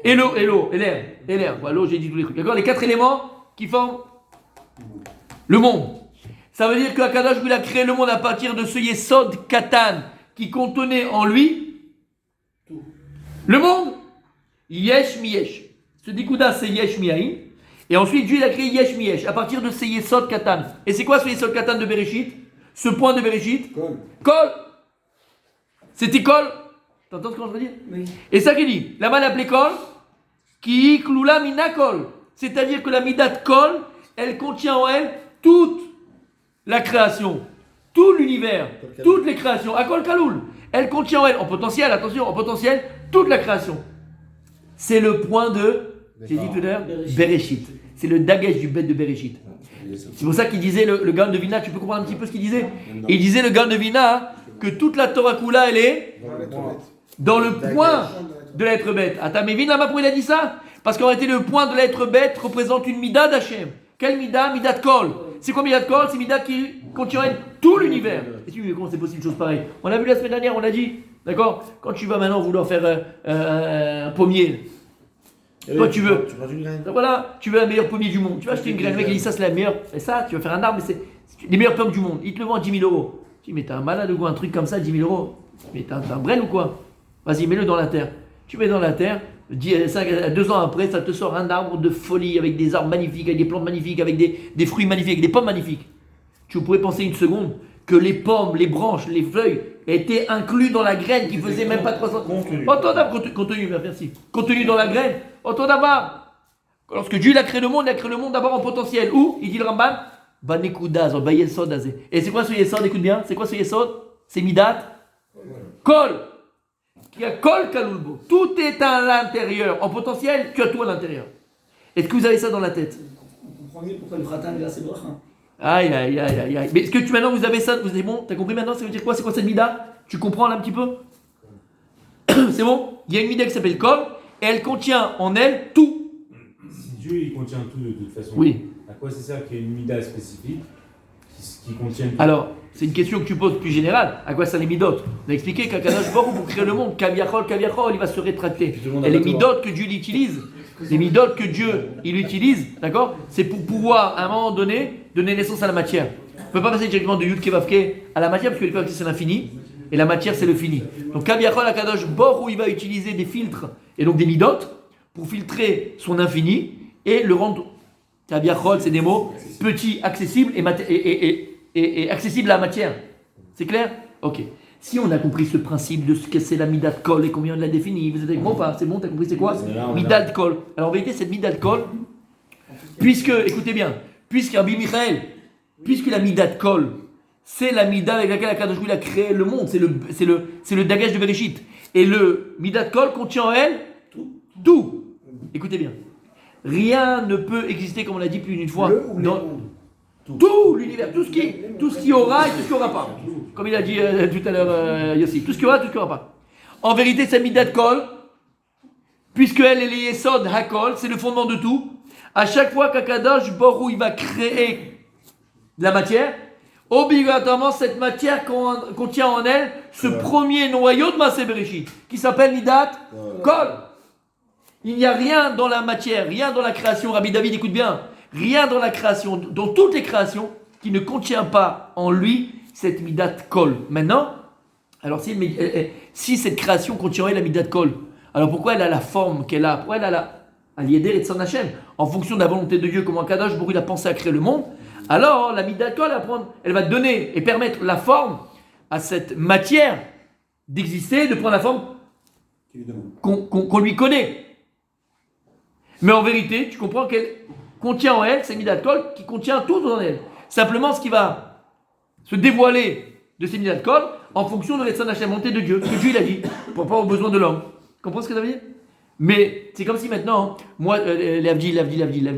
et l'eau, et l'air. Voilà, l'eau, j'ai dit tous les trucs. D'accord? Les 4 éléments qui forment le monde. Ça veut dire qu'Akadosh il a créé le monde à partir de ce Yesod Katan qui contenait en lui le monde. Yesh mi-yesh. Ce dikouda c'est Yesh mi-aïn. Et ensuite Dieu il a créé Yesh mi-yesh à partir de ce Yesod Katan. Et c'est quoi ce Yesod Katan de Bereshit? Ce point de Bereshit? Kol. C'était Kol. T'entends ce que je veux dire? Oui. Et ça qui dit, la mal appelée Kol, qui klula mina Kol. C'est-à-dire que la midat Kol, elle contient en elle toute la création, tout l'univers, toutes les créations. Akol Kaloul. Elle contient en elle, en potentiel, attention, en potentiel, toute la création. C'est le point de, j'ai dit tout à l'heure, Bereshit. C'est le dagesh du bête de Bereshit. C'est pour ça qu'il disait, le Gaon de Vina, tu peux comprendre un petit peu ce qu'il disait? Il disait, le Gaon de Vina, que toute la Torah Kula, elle est dans le point de l'être bête. Attends, mais Vina, pourquoi il a dit ça? Parce qu'en réalité, le point de l'être bête représente une mida d'Hachem. Quelle mida? Mida de Kol. C'est quoi mida de Kol? C'est mida qui contient tout l'univers. Et tu dis, mais comment c'est possible une chose pareille? On l'a vu la semaine dernière, on l'a dit. D'accord? Quand tu vas maintenant vouloir faire un pommier, toi tu veux. Tu prends une graine. Voilà, tu veux un meilleur pommier du monde. Tu vas acheter une graine, le mec il dit ça c'est la meilleure. Et ça, tu vas faire un arbre, mais c'est les meilleures pommes du monde. Il te le vend à 10 000 euros. Tu dis, mais t'es un malade ou quoi? Un truc comme ça, 10 000 euros. Mais t'as un brel ou quoi? Vas-y, mets-le dans la terre. Tu mets dans la terre, 2 ans après, ça te sort un arbre de folie avec des arbres magnifiques, avec des plantes magnifiques, avec des fruits magnifiques, avec des pommes magnifiques. Tu pourrais penser une seconde que les pommes, les branches, les feuilles étaient inclus dans la graine qui faisait même pas 300. Contenu, merci. Contenu dans la graine. Autant d'abord. Lorsque Dieu a créé le monde, il a créé le monde d'abord en potentiel. Où? Il dit le Ramban, Banekudaz, Bayesod Azé. Et c'est quoi ce Yesod? Écoute bien, c'est quoi ce Yesod? C'est Midat Kol. Qui a Kol Kalulbo. Tout est à l'intérieur. En potentiel, tu as tout à l'intérieur. Est-ce que vous avez ça dans la tête? Vous comprenez pourquoi le Khatan est assez bracha? Aïe. Mais est-ce que maintenant vous avez ça? Vous êtes bon? T'as compris maintenant? Ça veut dire quoi? C'est quoi cette mida? Tu comprends là un petit peu? C'est bon? Il y a une mida qui s'appelle Kol et elle contient en elle tout. Si Dieu il contient tout de toute façon, Oui. à quoi ça sert qu'il y ait une mida spécifique qui contienne tout? Alors, c'est une question que tu poses plus générale. À quoi ça les midot? On a expliqué qu'Akadosh Baruch Hu, pour créer le monde, Kaviachol, il va se rétracter. Et les midot que Dieu utilise, les midot que Dieu il utilise, d'accord? C'est pour pouvoir, à un moment donné, donner naissance à la matière. On ne peut pas passer directement de Yud Kevavke à la matière, parce que le Kevavke c'est l'infini, et la matière c'est le fini. Donc Kaviachol, Akadosh Baruch Hu, il va utiliser des filtres, et donc des midot, pour filtrer son infini, et le rendre, Kaviachol, c'est des mots, petit, accessible, et accessible à la matière. C'est clair? Ok. Si on a compris ce principe de ce que c'est la midat kol et combien on l'a défini, vous êtes avec moi ou pas? C'est bon, t'as compris c'est quoi? C'est là, on est Midat kol. Alors en vérité, cette midat kol, puisque, écoutez bien, puisque Rabbi Michael, puisque la midat kol, c'est la mida avec laquelle Akadosh Baruch Hu a créé le monde, c'est le dagage de Bereshit. Et le midat kol contient en elle tout. Écoutez bien. Rien ne peut exister, comme on l'a dit plus d'une fois, Le ou les dans mondes. tout l'univers, tout ce qui aura et tout ce qui aura pas. Comme il a dit tout à l'heure Yossi, tout ce qui aura, tout ce qui aura pas. En vérité, cette midat kol, puisque elle est les yesod hakol, c'est le fondement de tout. À chaque fois qu'Akadosh Baruch Hu il va créer de la matière, obligatoirement cette matière contient en elle ce premier noyau de Maaseh Bereshit qui s'appelle midat kol. Il n'y a rien dans la matière, rien dans la création, Rabbi David, écoute bien, rien dans la création, dans toutes les créations, qui ne contient pas en lui cette midat kol. Maintenant, alors si cette création contient en elle la midat kol, alors pourquoi elle a la forme qu'elle a? Pourquoi elle a la Aliéder et Son Hachem, en fonction de la volonté de Dieu, comment Kadosh Baruch Hu il a pensé à créer le monde? Alors la midat kol, elle va donner et permettre la forme à cette matière d'exister, de prendre la forme qu'on lui connaît. Mais en vérité, tu comprends qu'elle contient en elle, c'est midat kol qui contient tout en elle. Simplement, ce qui va se dévoiler de ces midat kol en fonction de l'Etzan Hachem, volonté de Dieu, que Dieu il a dit, pour pas aux besoins de l'homme. Tu comprends ce que ça veut dire? Mais c'est comme si maintenant, moi, l'Avdil,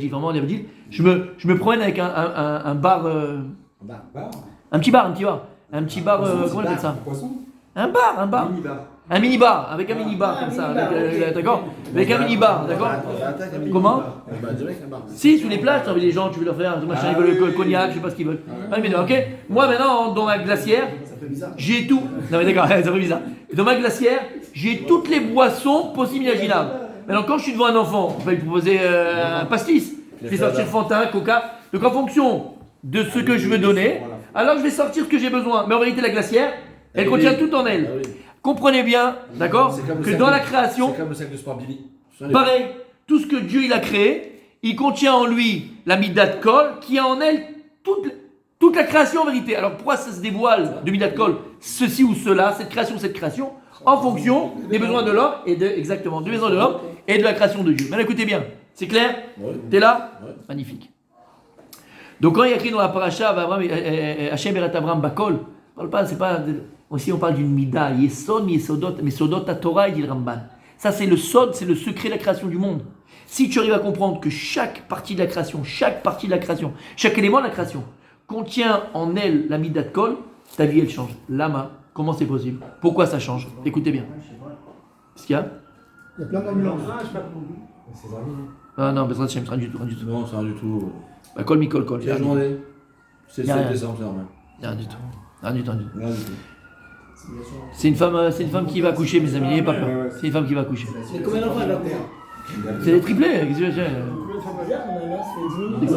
vraiment l'Avdil, je me promène avec un bar, un petit bar, comment on appelle ça? Un bar. Un mini-bar, avec un mini-bar comme ça, d'accord? Avec un mini-bar, d'accord? Comment? Si, sous les plages, tu as envie les gens, tu veux leur faire machin, ils veulent le cognac, je sais pas ce qu'ils veulent. Ok? Moi maintenant, dans ma glacière, j'ai tout. Non mais d'accord, ça fait bizarre. Dans ma glacière, j'ai toutes les boissons possibles et imaginables. Maintenant, quand je suis devant un enfant, on va lui proposer un pastis. Je vais sortir Fanta, Coca. Donc en fonction de ce que je veux donner, alors je vais sortir ce que j'ai besoin. Mais en vérité, la glacière, elle contient tout en elle. Comprenez bien, d'accord, que dans la création, c'est comme le sac de sport Billy. pareil, tout ce que Dieu il a créé, il contient en lui la midat kol, qui a en elle toute la création en vérité. Alors pourquoi ça se dévoile de midat kol, ceci ou cela, cette création, en fonction des besoins de l'homme et exactement des besoins de l'homme et de la création de Dieu. Maintenant écoutez bien, c'est clair? T'es là? Magnifique. Donc quand il y a écrit dans la paracha, Hashem eret Avram bakol, c'est pas. Aussi, on parle d'une mida, yesod, mesodot à Torah, dit le Ramban. Ça, c'est le sod, c'est le secret de la création du monde. Si tu arrives à comprendre que chaque partie de la création, chaque élément de la création contient en elle la midat kol, ta vie, elle change. Lama, comment c'est possible? Pourquoi ça change? Écoutez bien. Qu'est-ce qu'il y a? Il y a plein d'ambulances. Ah non, Bezrat Hashem, rien du tout. Non, c'est rien du tout. Bah, kol mikol kol. Quelle journée? C'est le Y a 7 rien. décembre, c'est normal. Rien du tout. Rien du tout. Rien du tout. C'est une femme qui va accoucher, mes amis, n'ayez pas peur. C'est une femme qui va accoucher. Mais combien d'enfants elle va faire? C'est des triplés. Qu'est-ce que tu veux dire? Le temps bizarre, on a là, ça fait 10 minutes.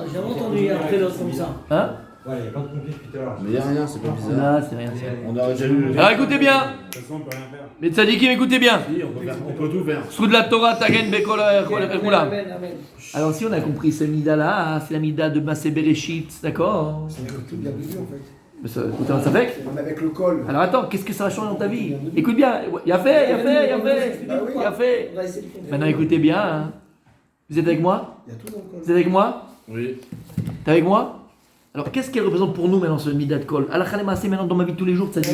J'ai jamais entendu après l'autre comme ça. Hein? Ouais, il y a plein de pompiers depuis tout à l'heure. Mais y'a rien, c'est pas bizarre. Non, c'est rien. On aurait déjà lu le. Alors écoutez bien, De toute façon, on peut rien faire. les tzadikim, écoutez bien. Si, on peut tout faire. Sous de la Torah, Tagen, Bekol, Roulam. Amen, amen. Alors si on a compris ce mida-là, c'est la mida de Maaseh Bereshit, d'accord? C'est tout bien vu en fait. Mais ça, écoutez, ça fait. Même avec le col. Alors attends, qu'est-ce que ça va changer dans ta vie? Écoute bien, il a fait. On va essayer de faire. Maintenant écoutez bien, hein. Vous êtes avec moi? Il y a tout dans le col. Vous êtes avec moi? Oui. T'es avec moi? Alors qu'est-ce qu'elle représente pour nous maintenant ce mida de kol? Allah Khalem Maaseh maintenant dans ma vie de tous les jours, ça dit.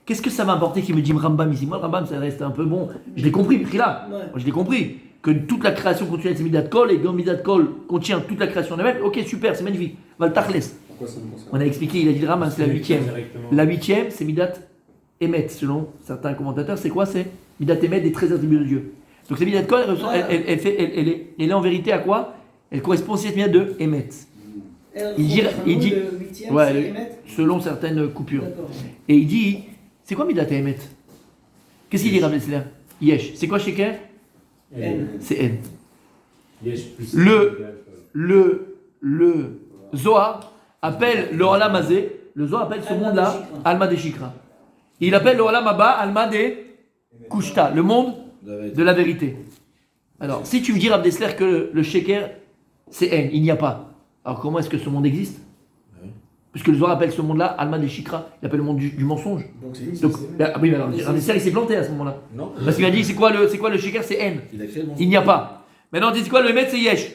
Qu'est-ce que ça va apporter qui me dit Rambam ici? Moi, Rambam, ça reste un peu bon. Je l'ai compris, là. Ouais. Moi, je l'ai compris. Que toute la création contient ces midat kol et que midat kol contient toute la création de même. Ok, super, c'est magnifique. Va le tachles. Pourquoi ça me concerne? On a expliqué, il a dit le Rambam, c'est la 8e. Directement. La 8e, c'est midat emet, selon certains commentateurs. C'est quoi? C'est midat emet des 13 attributs de Dieu. Donc, ces midat kol, elle est en vérité à quoi? Elle correspond aussi à cette midat de emet. Il dit- Le 8e, Ouais, c'est le- émettre. selon certaines coupures. D'accord. Et il dit, c'est quoi midat emet? Qu'est-ce qu'il dit, Rabbi Sler? Yesh. C'est quoi sheker? N. C'est N. Yesh plus Le Zohar appelle le Olam Hazé, le Zohar appelle ce Alma monde-là Deshikra. Alma Deshikra. Il appelle le Olam Haba Alma de Kushta, le monde de la vérité. Alors, si tu me dis, Rav Dessler, que le sheker, c'est N, il n'y a pas. Alors, comment est-ce que ce monde existe? Puisque le Zohar appelle ce monde-là Alma de Shikra, il appelle le monde du mensonge. Donc c'est Donc, oui, mais alors, il s'est planté à ce moment-là. Non. Parce qu'il a dit c'est quoi le Shikar, c'est haine. Il a créé le mensonge. Il n'y a pas. Maintenant, c'est quoi le Emet, c'est Yesh.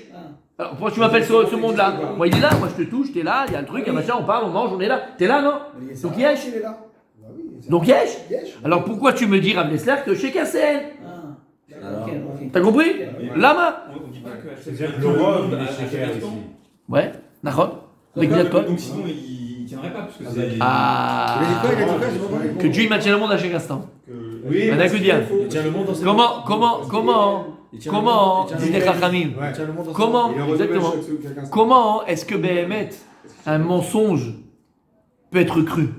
Alors pourquoi tu m'appelles ce monde-là? Moi il est là, moi je te touche, t'es là, il y a le truc, il y a machin, on parle, on mange, on est là. T'es là, non? Donc Yesh. Il est là. Bah oui, c'est Donc Yesh. Yesh. Alors pourquoi tu me dis, Rav Nesler, que Shekar c'est haine? Alors. Ok. T'as compris? Lama. On dit pas que C'est-à-dire que le roi, il est shaker ici. Ouais, Nachon. Avec Midat Kol. Donc sinon il tiendrait pas parce que c'est. Ah. Il a dit quoi? Il a dit quoi? J'ai pas compris. Que Dieu il maintient le monde à chaque instant. Oui. On a que dire. Il tient le monde dans ses Comment Il tient le monde- il tient le Disait monde- Chachamim. Il tient le monde dans ses Comment Il renouvelle exactement. quelqu'un. Comment est-ce que Béhémet, un mensonge, peut être cru?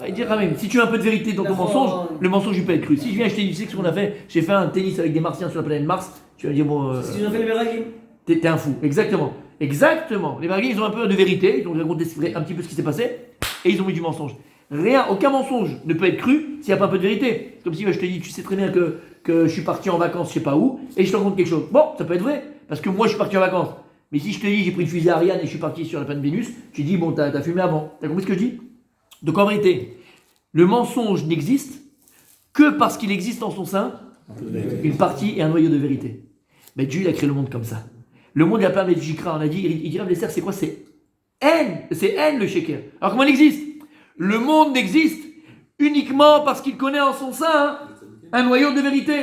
Il dit Ramim, si tu as un peu de vérité dans ton D'accord. mensonge, le mensonge il peut être cru. Si je viens acheter, tu sais ce qu'on a fait, j'ai fait un tennis avec des martiens sur la planète Mars, tu vas me dire bon, C'est ce qu'ils ont fait les Meragim. t'es un fou. Exactement. Exactement. Les Marguis, ils ont un peu de vérité, ils ont raconté un petit peu ce qui s'est passé, et ils ont mis du mensonge. Rien, aucun mensonge ne peut être cru s'il n'y a pas un peu de vérité. C'est comme si je te dis, tu sais très bien que je suis parti en vacances, je sais pas où, et je te raconte quelque chose. Bon, ça peut être vrai, parce que moi je suis parti en vacances. Mais si je te dis, j'ai pris une fusée Ariane et je suis parti sur la planète Vénus, tu dis, bon, t'as fumé avant. T'as compris ce que je dis? Donc en vérité, le mensonge n'existe que parce qu'il existe en son sein une partie et un noyau de vérité. Mais Dieu, il a créé le monde comme ça. Le monde, il a plein de Jikra, on a dit, il dit, Rav Nesser, c'est quoi? C'est haine le Sheker. Alors comment il existe? Le monde n'existe uniquement parce qu'il connaît en son sein un noyau de vérité.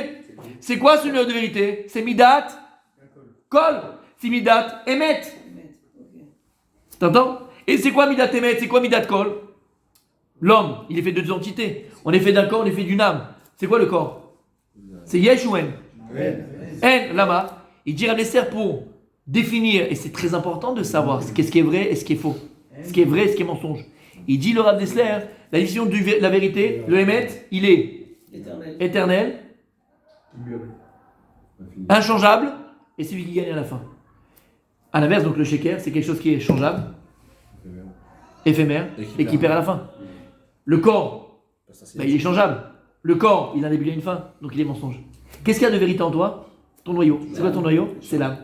C'est quoi ce noyau de vérité? C'est Midat Kol. C'est Midat Emet. T'entends? Et c'est quoi Midat Emet? C'est quoi Midat Kol? L'homme, il est fait de deux entités. On est fait d'un corps, on est fait d'une âme. C'est quoi le corps? C'est Yesh ou En? En, Lama. Il dit Rav Nesser pour définir, et c'est très important de savoir qu'est-ce qui est vrai et ce qui est faux. Ce qui est vrai et ce qui est mensonge. Il dit le Rav Nesser, la définition de la vérité, le Emet, il est éternel, inchangeable, et c'est celui qui gagne à la fin. À l'inverse, donc le Sheker, c'est quelque chose qui est changeable, éphémère, et qui perd à la fin. Le corps, il est changeable. Le corps, il a un début et une fin, donc il est mensonge. Qu'est-ce qu'il y a de vérité en toi? Ton noyau. C'est quoi ton noyau? C'est l'âme.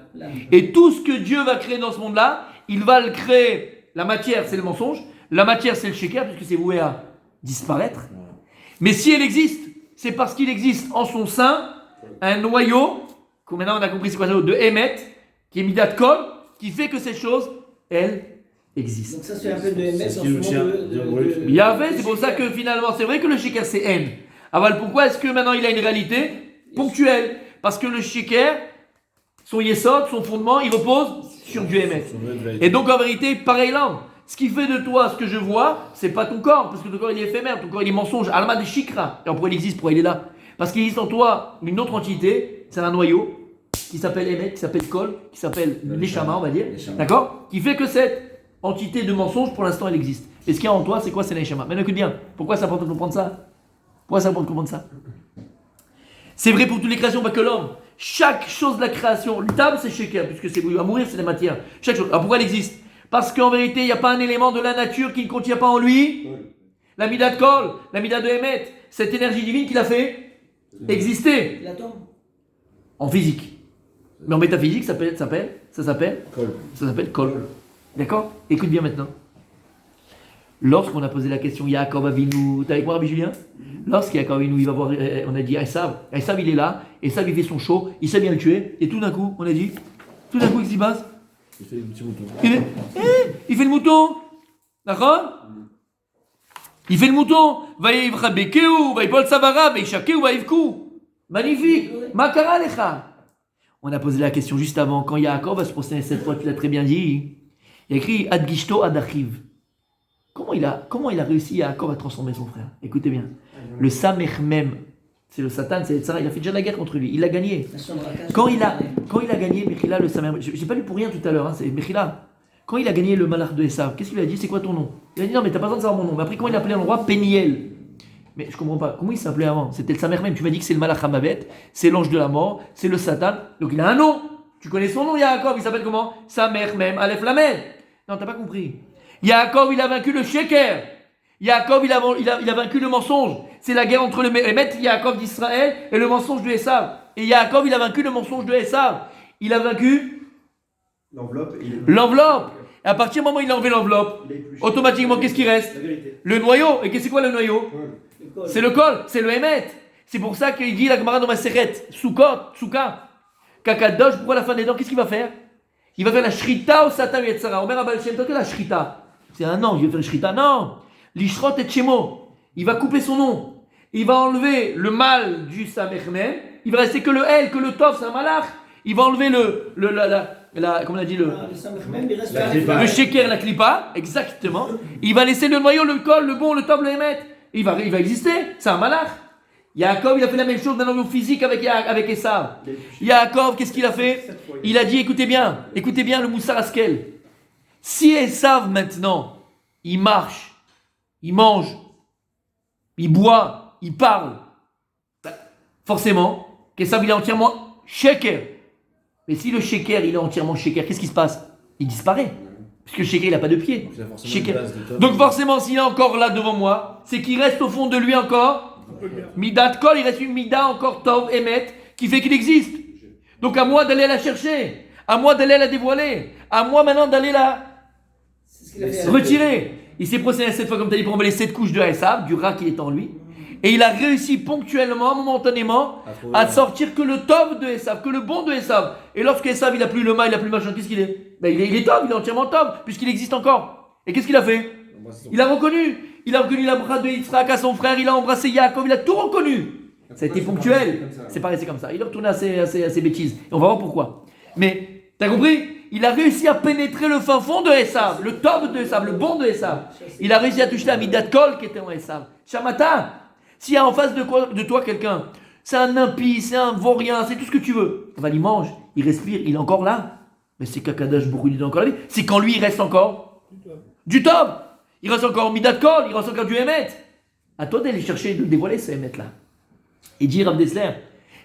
Et tout ce que Dieu va créer dans ce monde-là, il va le créer. La matière, c'est le mensonge. La matière, c'est le Sheker, puisque c'est voué à disparaître. Mais si elle existe, c'est parce qu'il existe en son sein un noyau, que maintenant on a compris c'est quoi ça, de Emet, qui est Midat Kol, qui fait que cette chose, elle existe. Donc ça c'est un peu de MS C'est dans ce ce qui nous tient. monde Il y avait, c'est pour ça que finalement, c'est vrai que le Sheker c'est haine. Alors pourquoi est-ce que maintenant il a une réalité ponctuelle? Parce que le Sheker, son Yesod, son fondement, il repose sur du Emet. Et donc en vérité, pareil là. Ce qui fait de toi ce que je vois, c'est pas ton corps, parce que ton corps il est éphémère, ton corps il est mensonge. Alma de Shikra. Et pourquoi il existe? Pourquoi il est là? Parce qu'il existe en toi une autre entité, c'est un noyau, qui s'appelle Emet, qui s'appelle Kol, qui s'appelle Neshama, on va dire. D'accord? Qui fait que cette entité de mensonge, pour l'instant, elle existe. Et ce qu'il y a en toi, c'est quoi? C'est Neshama. Maintenant, écoute bien. Pourquoi c'est important de comprendre ça? Pourquoi c'est important de comprendre ça? C'est vrai pour toutes les créations, pas que l'homme. Chaque chose de la création, l'âme c'est Sheker, puisque c'est à mourir, c'est la matière. Chaque chose. Alors pourquoi elle existe? Parce qu'en vérité, il n'y a pas un élément de la nature qui ne contient pas en lui la Midat Kol, la Midat de Emet, cette énergie divine qui l'a fait exister. L'atome. En physique. Mais en métaphysique, ça s'appelle Kol. D'accord? Écoute bien maintenant. Lorsqu'on a posé la question Yaakov Avinu, t'es avec moi Rabbi Julien? Lorsqu'Yaakov Avinu, il va voir, on a dit Esav, il est là, Esav il fait son show, il sait bien le tuer, et tout d'un coup, on a dit, qu'est-ce qui se passe? Il fait le petit mouton. Il fait le mouton. D'accord? Il fait le mouton. Magnifique. Makara lecha. On a posé la question juste avant, quand Yaakov va se prosterner cette fois, tu l'as très bien dit. Il a écrit Ad Gishto Ad Achiv. Comment il a réussi Yaakov à transformer son frère? Écoutez bien. Le Samer même, c'est le Satan, c'est le Tzara, il a fait déjà la guerre contre lui, il l'a gagné. Quand il a gagné Mechila, le Samer, j'ai pas lu pour rien tout à l'heure, hein, c'est Mechila. Quand il a gagné le Malach de Esav, qu'est-ce qu'il a dit? C'est quoi ton nom? Il a dit non, mais t'as pas besoin de savoir mon nom. Mais après, comment il a appelé l'endroit? Péniel. Mais je comprends pas. Comment il s'appelait avant? C'était le Samer même. Tu m'as dit que c'est le Malach Hamavet, c'est l'ange de la mort, c'est le Satan. Donc il a un nom. Tu connais son nom, Yaakov. Il s'appelle comment? Samer même, Aleph Lamed. Non, t'as pas compris. Yaakov, il a vaincu le Sheker. Yaakov, il a vaincu le mensonge. C'est la guerre entre le maître Yaakov d'Israël et le mensonge de Esav. Et Yaakov, il a vaincu le mensonge de Esav. Il a vaincu l'enveloppe. Et à partir du moment où il a enlevé l'enveloppe, automatiquement, qu'est-ce qui reste? La vérité. Le noyau. Et c'est quoi le noyau? C'est le col, c'est le Hémet. C'est pour ça qu'il dit la Gemara dans ma Maseret, Souka, Kakadosh, pourquoi la fin des dents? Qu'est-ce qu'il va faire? Il va faire la Shrita au Satan Yetzara. Omer Abal Shem, toi que la Shrita. C'est un ange, il va faire la Shrita. Non, l'Ishrot et Shemo. Il va couper son nom. Il va enlever le mal du Samechnem. Il va rester que le El, que le Tov, c'est un malach. Il va enlever comme on a dit, le Sheker, la Klippa, exactement. Il va laisser le noyau, le Kol, le bon, le Tov, le Hémet. Il va exister, c'est un malach. Yaakov, il a fait la même chose d'un niveau physique avec Esav. Yaakov, qu'est-ce qu'il a fait? Il a dit, écoutez bien le Moussar Askel. Si Esav maintenant, il marche, il mange, il boit, il parle, forcément, qu'Esav il est entièrement sheker. Mais si le sheker il est entièrement sheker, qu'est-ce qui se passe? Il disparaît. Puisque le sheker il n'a pas de pied. Donc forcément, s'il est encore là devant moi, c'est qu'il reste au fond de lui encore Midat Kol, il reste une Mida encore Tov, Emet, qui fait qu'il existe. Donc à moi d'aller la chercher, à moi d'aller la dévoiler, à moi maintenant d'aller la retirer. Il s'est procédé cette fois, comme tu as dit, pour enlever les 7 couches de Esav, du rat qui est en lui. Et il a réussi ponctuellement, momentanément, à sortir que le Tov de Esav, que le bon de Esav. Et lorsque Esav, il n'a plus le mal, il n'a plus le machin, qu'est-ce qu'il est? Il est Tov, il est entièrement Tov, puisqu'il existe encore. Et qu'est-ce qu'il a fait? Il a reconnu la bras de Yitzhak à son frère, il a embrassé Yaakov, il a tout reconnu. Ça a été ponctuel. C'est pas resté comme ça. Il est retourné à ses bêtises. Et on va voir pourquoi. Mais, t'as compris? Il a réussi à pénétrer le fin fond de Esav, le Tov de Esav, le bon de Esav. Il a réussi à toucher la Midat Kol qui était en Esav. Shamata, s'il y a en face de toi quelqu'un, c'est un impie, c'est un vaurien, c'est tout ce que tu veux. Il mange, il respire, il est encore là. Mais c'est Kakadash Baruch Hu, il est encore là. C'est quand lui, il reste encore du Tov. Il reste encore Midat Kol, il reste encore du Hémet. À toi d'aller chercher, de dévoiler ce Hémet-là. Et dit Rav Dessler,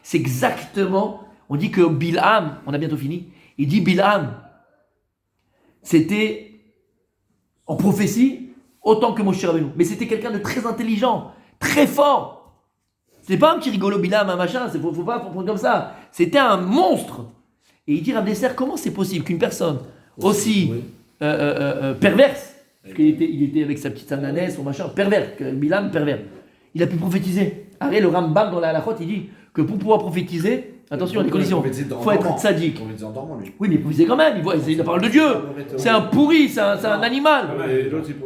c'est exactement, on dit que Bilham, on a bientôt fini, il dit Bilham, c'était en prophétie autant que Moshe Rabbeinu. Mais c'était quelqu'un de très intelligent, très fort. C'est pas un petit rigolo Bilham, un machin, faut pas prendre comme ça. C'était un monstre. Et il dit Rav Dessler, comment c'est possible qu'une personne aussi perverse, parce qu'il était avec sa petite sananès, son machin, pervers, Bilham pervers. Il a pu prophétiser. Arrête, le Rambam dans la halachot, il dit que pour pouvoir prophétiser, attention, il y a des conditions. Il faut être tzaddik. Oui, mais il prophétisait quand même, il voit la parole de Dieu. C'est un pourri, c'est un animal.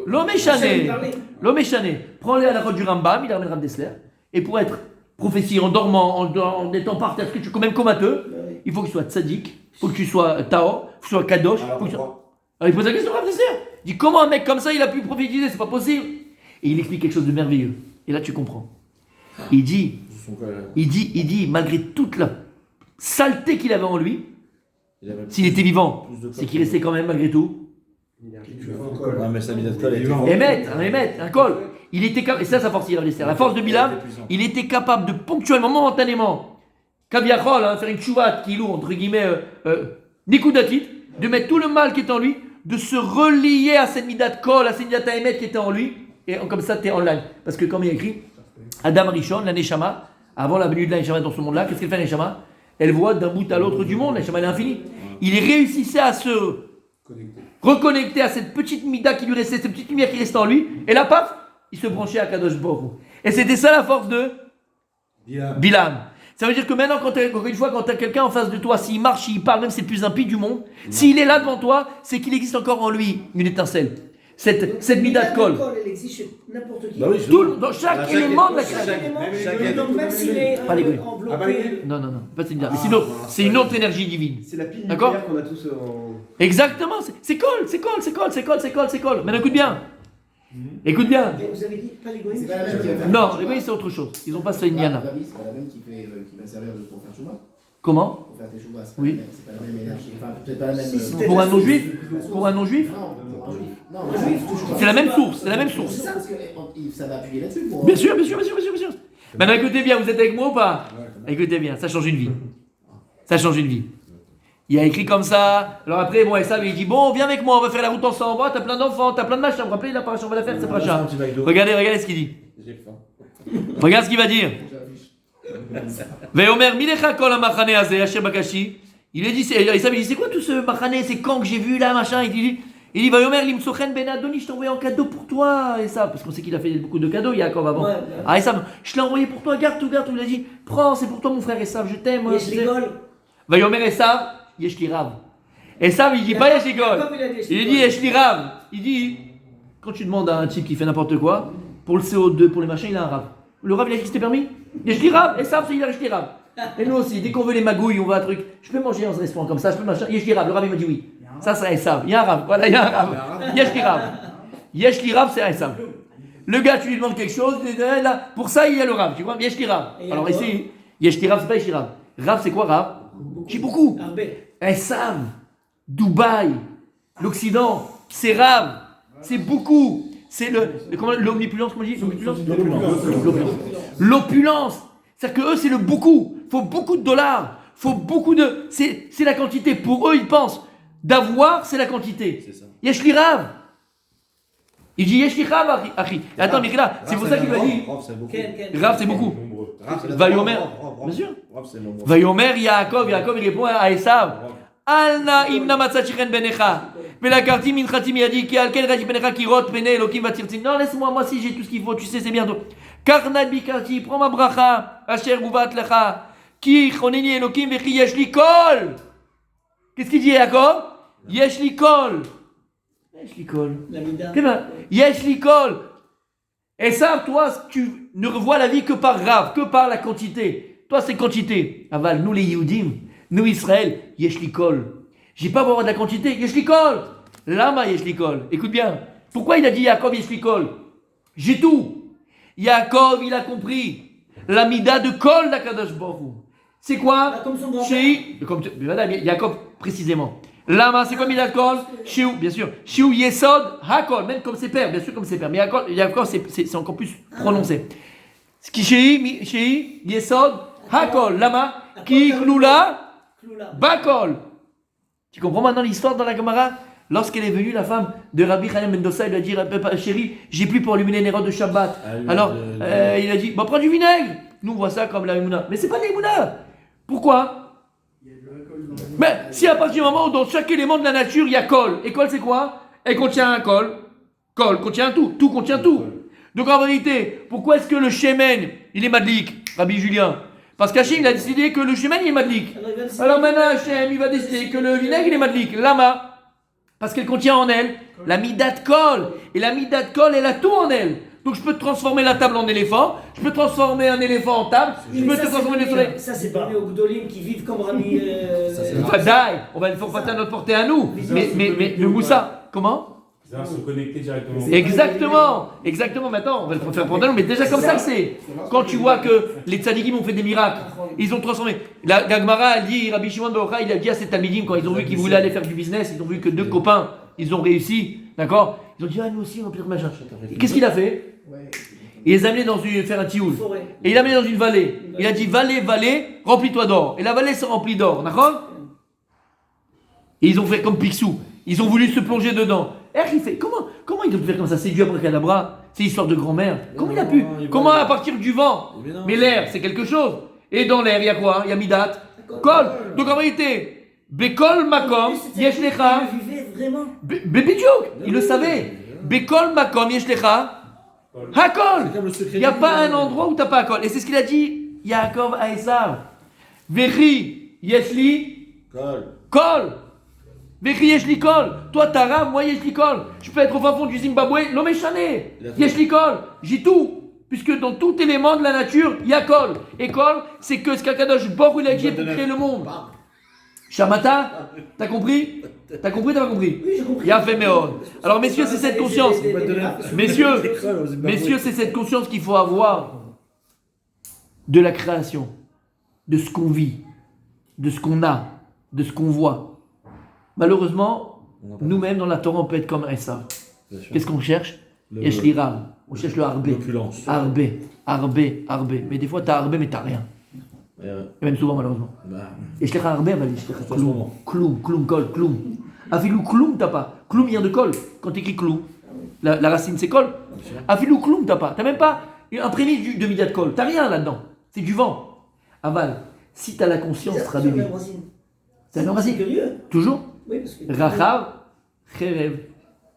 L'homme est chané. Prends les halachot du Rambam, il ramène Rav Dessler. Et pour être prophétie en dormant, en étant par terre, quand même comateux, il faut que tu sois tzaddik, il faut que tu sois tao, il faut que tu sois kadosh. Alors il pose la question à Rav Dessler. Il dit comment un mec comme ça il a pu prophétiser, c'est pas possible. Et il explique quelque chose de merveilleux. Et là tu comprends. Il dit, malgré toute la saleté qu'il avait en lui, s'il était vivant, c'est qu'il restait quand même malgré tout. Un col. Il était capable, et ça sa force, la force de Bilham, il était capable de ponctuellement, momentanément, Kaviachol, faire une tchouvat qui loue, entre guillemets, Nikudatit, de mettre tout le mal qui est en lui, de se relier à cette midat kol, à cette midat haemet qui était en lui, et comme ça tu es en ligne. Parce que comme il y a écrit, Adam Rishon, la Neshama, avant la venue de la Neshama dans ce monde-là, qu'est-ce qu'elle fait la Neshama? Elle voit d'un bout à l'autre du monde, la Neshama elle est infinie. Il réussissait à se reconnecter à cette petite mida qui lui restait, cette petite lumière qui restait en lui, et là, paf, il se branchait à Kadosh Baruch Hu. Et c'était ça la force de Bilham. Ça veut dire que maintenant, quand tu as quelqu'un en face de toi, s'il marche, s'il parle, même c'est le plus impie du monde, s'il est là devant toi, c'est qu'il existe encore en lui une étincelle. Cette midat kol. Elle existe chez n'importe qui. Bah oui, Dans chaque élément de la création. Donc même s'il est enveloppé. Non, pas cette midat. Mais sinon, c'est une autre énergie divine. C'est la pile d'accord nucléaire qu'on a tous en... Exactement, c'est kol. Maintenant écoute bien. Écoute bien. Vous avez dit pas l'égoïsme. Non, l'égoïsme c'est autre chose. Ils n'ont pas ça Indiana. C'est pas la même qui va servir pour faire Chouba. Comment? Pour faire tes Chouba. Oui. C'est pas la même énergie. Enfin, peut-être pas la même. Pour un non-juif? Pour un non-juif? Non, pour un juif. Non, C'est la même source, c'est la même source. C'est ça, parce que ça va appuyer là-dessus. Bien sûr. Maintenant écoutez bien, vous êtes avec moi ou pas? Écoutez bien, ça change une vie. Il y a écrit comme ça. Alors après, bon, Esav, il dit bon, viens avec moi, on va faire la route ensemble. T'as plein d'enfants, t'as plein de machins. Vous vous rappelez la paracha, on va la faire, c'est paracha. Regardez ce qu'il dit. Regarde ce qu'il va dire. Veomer milecha kol hamachane hazeh asher bakashi. Il dit, Esav, il dit c'est quoi tout ce machane, ces camps que j'ai vus là, machin. Il dit Il dit, Vayomer limsochen ben Adoni, je t'ai envoyé en cadeau pour toi, et ça, parce qu'on sait qu'il a fait beaucoup de cadeaux, Yaakov avant. Ouais, Ah, et ça, je l'ai envoyé pour toi, garde tout, il a dit, prends, c'est pour toi mon frère Esav, je t'aime. Et je rigole. Vayomer Esav, yesh li rav. Esav, il dit pas yesh li gol. Il dit yesh li rav. Il dit, quand tu demandes à un type qui fait n'importe quoi, pour le CO2, pour les machins, il a un rav. Le rav, il a dit, c'était permis? Yesh li rav, Esav, c'est il a yesh li rav. Et nous aussi, dès qu'on veut les magouilles, on veut un truc. Je peux manger dans un restaurant comme ça, je peux manger. Yesh li rav, le rav, il m'a dit oui. Ça, c'est un Esav. Il y a un rav. Voilà, il y a un rav. Yesh li rav. Yesh li rav, c'est un Esav. Le gars, tu lui demandes quelque chose, là, pour ça, il y a le rav. Tu vois, yesh li rav. Alors ici, yesh li rav, c'est pas yesh li rav. Rav, c'est quoi rav? J'ai beaucoup. Esav, Dubaï, l'Occident, c'est rav. C'est beaucoup. C'est l'omnipulence, comment on dit? L'opulence. C'est-à-dire que eux, c'est le beaucoup. Faut beaucoup de dollars. Faut beaucoup de. C'est la quantité. Pour eux, ils pensent d'avoir, c'est la quantité. C'est ça. Yesh li rav. Il dit Yesh li rav, Achi. Attends, mais là, c'est pour ça qu'il m'a dit. Rav, c'est beaucoup. Rav, c'est beaucoup. Rav, c'est Vayomer. Rav, Bien sûr. Rav, c'est nombreux. Vayomer, Yaakov, il répond à Esav. Alna imna matzachichen benecha. Velakartim inchatim yadi ki alken radi benecha kirot pene elokim vatirtin. Non, laisse-moi, moi si j'ai tout ce qu'il faut, tu sais, c'est bientôt. Karnad bikarti, prends ma bracha, asher guvat lecha. Ki choneni elokim vechi yesh li kol. Qu'est-ce qu'il dit Yaakov? Yesh li kol. Yesh li kol. Yesh li kol. Et ça, toi, tu ne revois la vie que par Rav, que par la quantité. Toi, c'est quantité. Aval, nous les Yehudim, nous Israël, yesh li kol. J'ai pas besoin de la quantité, yesh li kol. Lama yesh li kol. Écoute bien. Pourquoi il a dit Yaakov yesh li kol? J'ai tout. Yaakov, il a compris. La mida de kol d'Akadosh Baruch Hu. C'est quoi? Comme son grand-père. Voilà, Yaakov précisément. Lama, c'est quoi mida de kol? Shiu, bien sûr. Shiu yesod hakol, même comme ses pères, bien sûr comme ses pères. Mais Yaakov, c'est encore plus prononcé. Shei yesod hakol. Lama, ki klula bakol. Tu comprends maintenant l'histoire dans la Gemara? Lorsqu'elle est venue, la femme de Rabbi Chaim Mendoza, elle lui a dit, chérie, j'ai plus pour allumer les nérodes de Shabbat. Alors, il a dit, bah, prends du vinaigre. Nous, on voit ça comme la Emouna. Mais c'est pas de l'Emouna. Pourquoi? Mais si à partir du moment où dans chaque élément de la nature, il y a col. Et col, c'est quoi? Elle contient un col. Col contient tout. Tout contient tout. Donc en vérité, pourquoi est-ce que le shemen, il est madlik, Rabbi Julien? Parce qu'Hachem, il a décidé que le shemen, il est madlik. Alors maintenant, Hachem, il va décider que le vinaigre, il est madlik. Lama. Parce qu'elle contient en elle la midat kol. Et la midat kol, elle a tout en elle. Donc je peux transformer la table en éléphant, je peux transformer un éléphant en table, je peux transformer le soleil. Ça, c'est parmi aux Gdolim qui vivent comme Rabbi. On va le faire passer à notre portée à nous. Mais le Moussa, comment? Se connecter directement. Exactement. Maintenant, on va le faire prendre à nous. Mais déjà comme ça que c'est. Quand tu vois que les tzadikim ont fait des miracles, ils ont transformé. La Gemara, elle dit, Rabbi Shimon ben Yochai, il a dit à ses talmidim, quand ils ont vu qu'ils voulaient aller faire du business, ils ont vu que deux copains, ils ont réussi, d'accord? Ils ont dit, ah nous aussi, on va faire machin. Et qu'est-ce qu'il a fait? Il les a amenés faire un tioul. Et il l'a amené dans une vallée. Il a dit, vallée, remplis-toi d'or. Et la vallée se remplit d'or, d'accord? Et ils ont fait comme Picsou. Ils ont voulu se plonger dedans. Il fait, comment il a pu faire comme ça? C'est du abracadabra, c'est histoire de grand-mère. Comment il a pu? Comment à partir du vent? Mais l'air, c'est quelque chose. Et dans l'air, il y a quoi? Il y a midat, kol. Donc en réalité, bekol makom, yesh lecha. Bebidjouk, il le savait. Bekol makom, yesh lecha, hakol. Il n'y a pas un endroit où tu n'as pas hakol. Et c'est ce qu'il a dit, Yaakov à Esav. Vechi, yesh li, kol. Vechi yesh li kol. Toi t'as Rav, moi yesh li kol. Je peux être au fin fond du Zimbabwe, l'homme est chané. Yesh li kol. J'ai tout. Puisque dans tout élément de la nature, il y a kol. Et kol, c'est que ce qu'Akadosh Baruch Hu il a dit pour créer le monde. Shamata, t'as compris? T'as compris, t'as pas compris? Oui, j'ai compris. Il a fait méon. Alors messieurs, c'est cette conscience. Messieurs, c'est cette conscience qu'il faut avoir de la création, de ce qu'on vit, de ce qu'on a, de ce qu'on voit. Malheureusement, nous-mêmes dans la Torah, on peut être comme Esa. Qu'est-ce qu'on cherche? Yesh li rav. On cherche le arbé. Arbé. Mais des fois, t'as arbé, mais t'as rien. Et même souvent, malheureusement. Yesh li arbé, mais yesh li kloum, kol, kloum. Afilou kloum, t'as pas. Kloum vient de kol. Quand t'écris kloum, la racine c'est kol. Afilou kloum, t'as pas. T'as même pas un prémisse de midat kol. T'as rien là-dedans. C'est du vent. Aval. Si t'as la conscience, sera bébé. C'est la même racine. Toujours? Oui, parce que. Rachav, Cherev,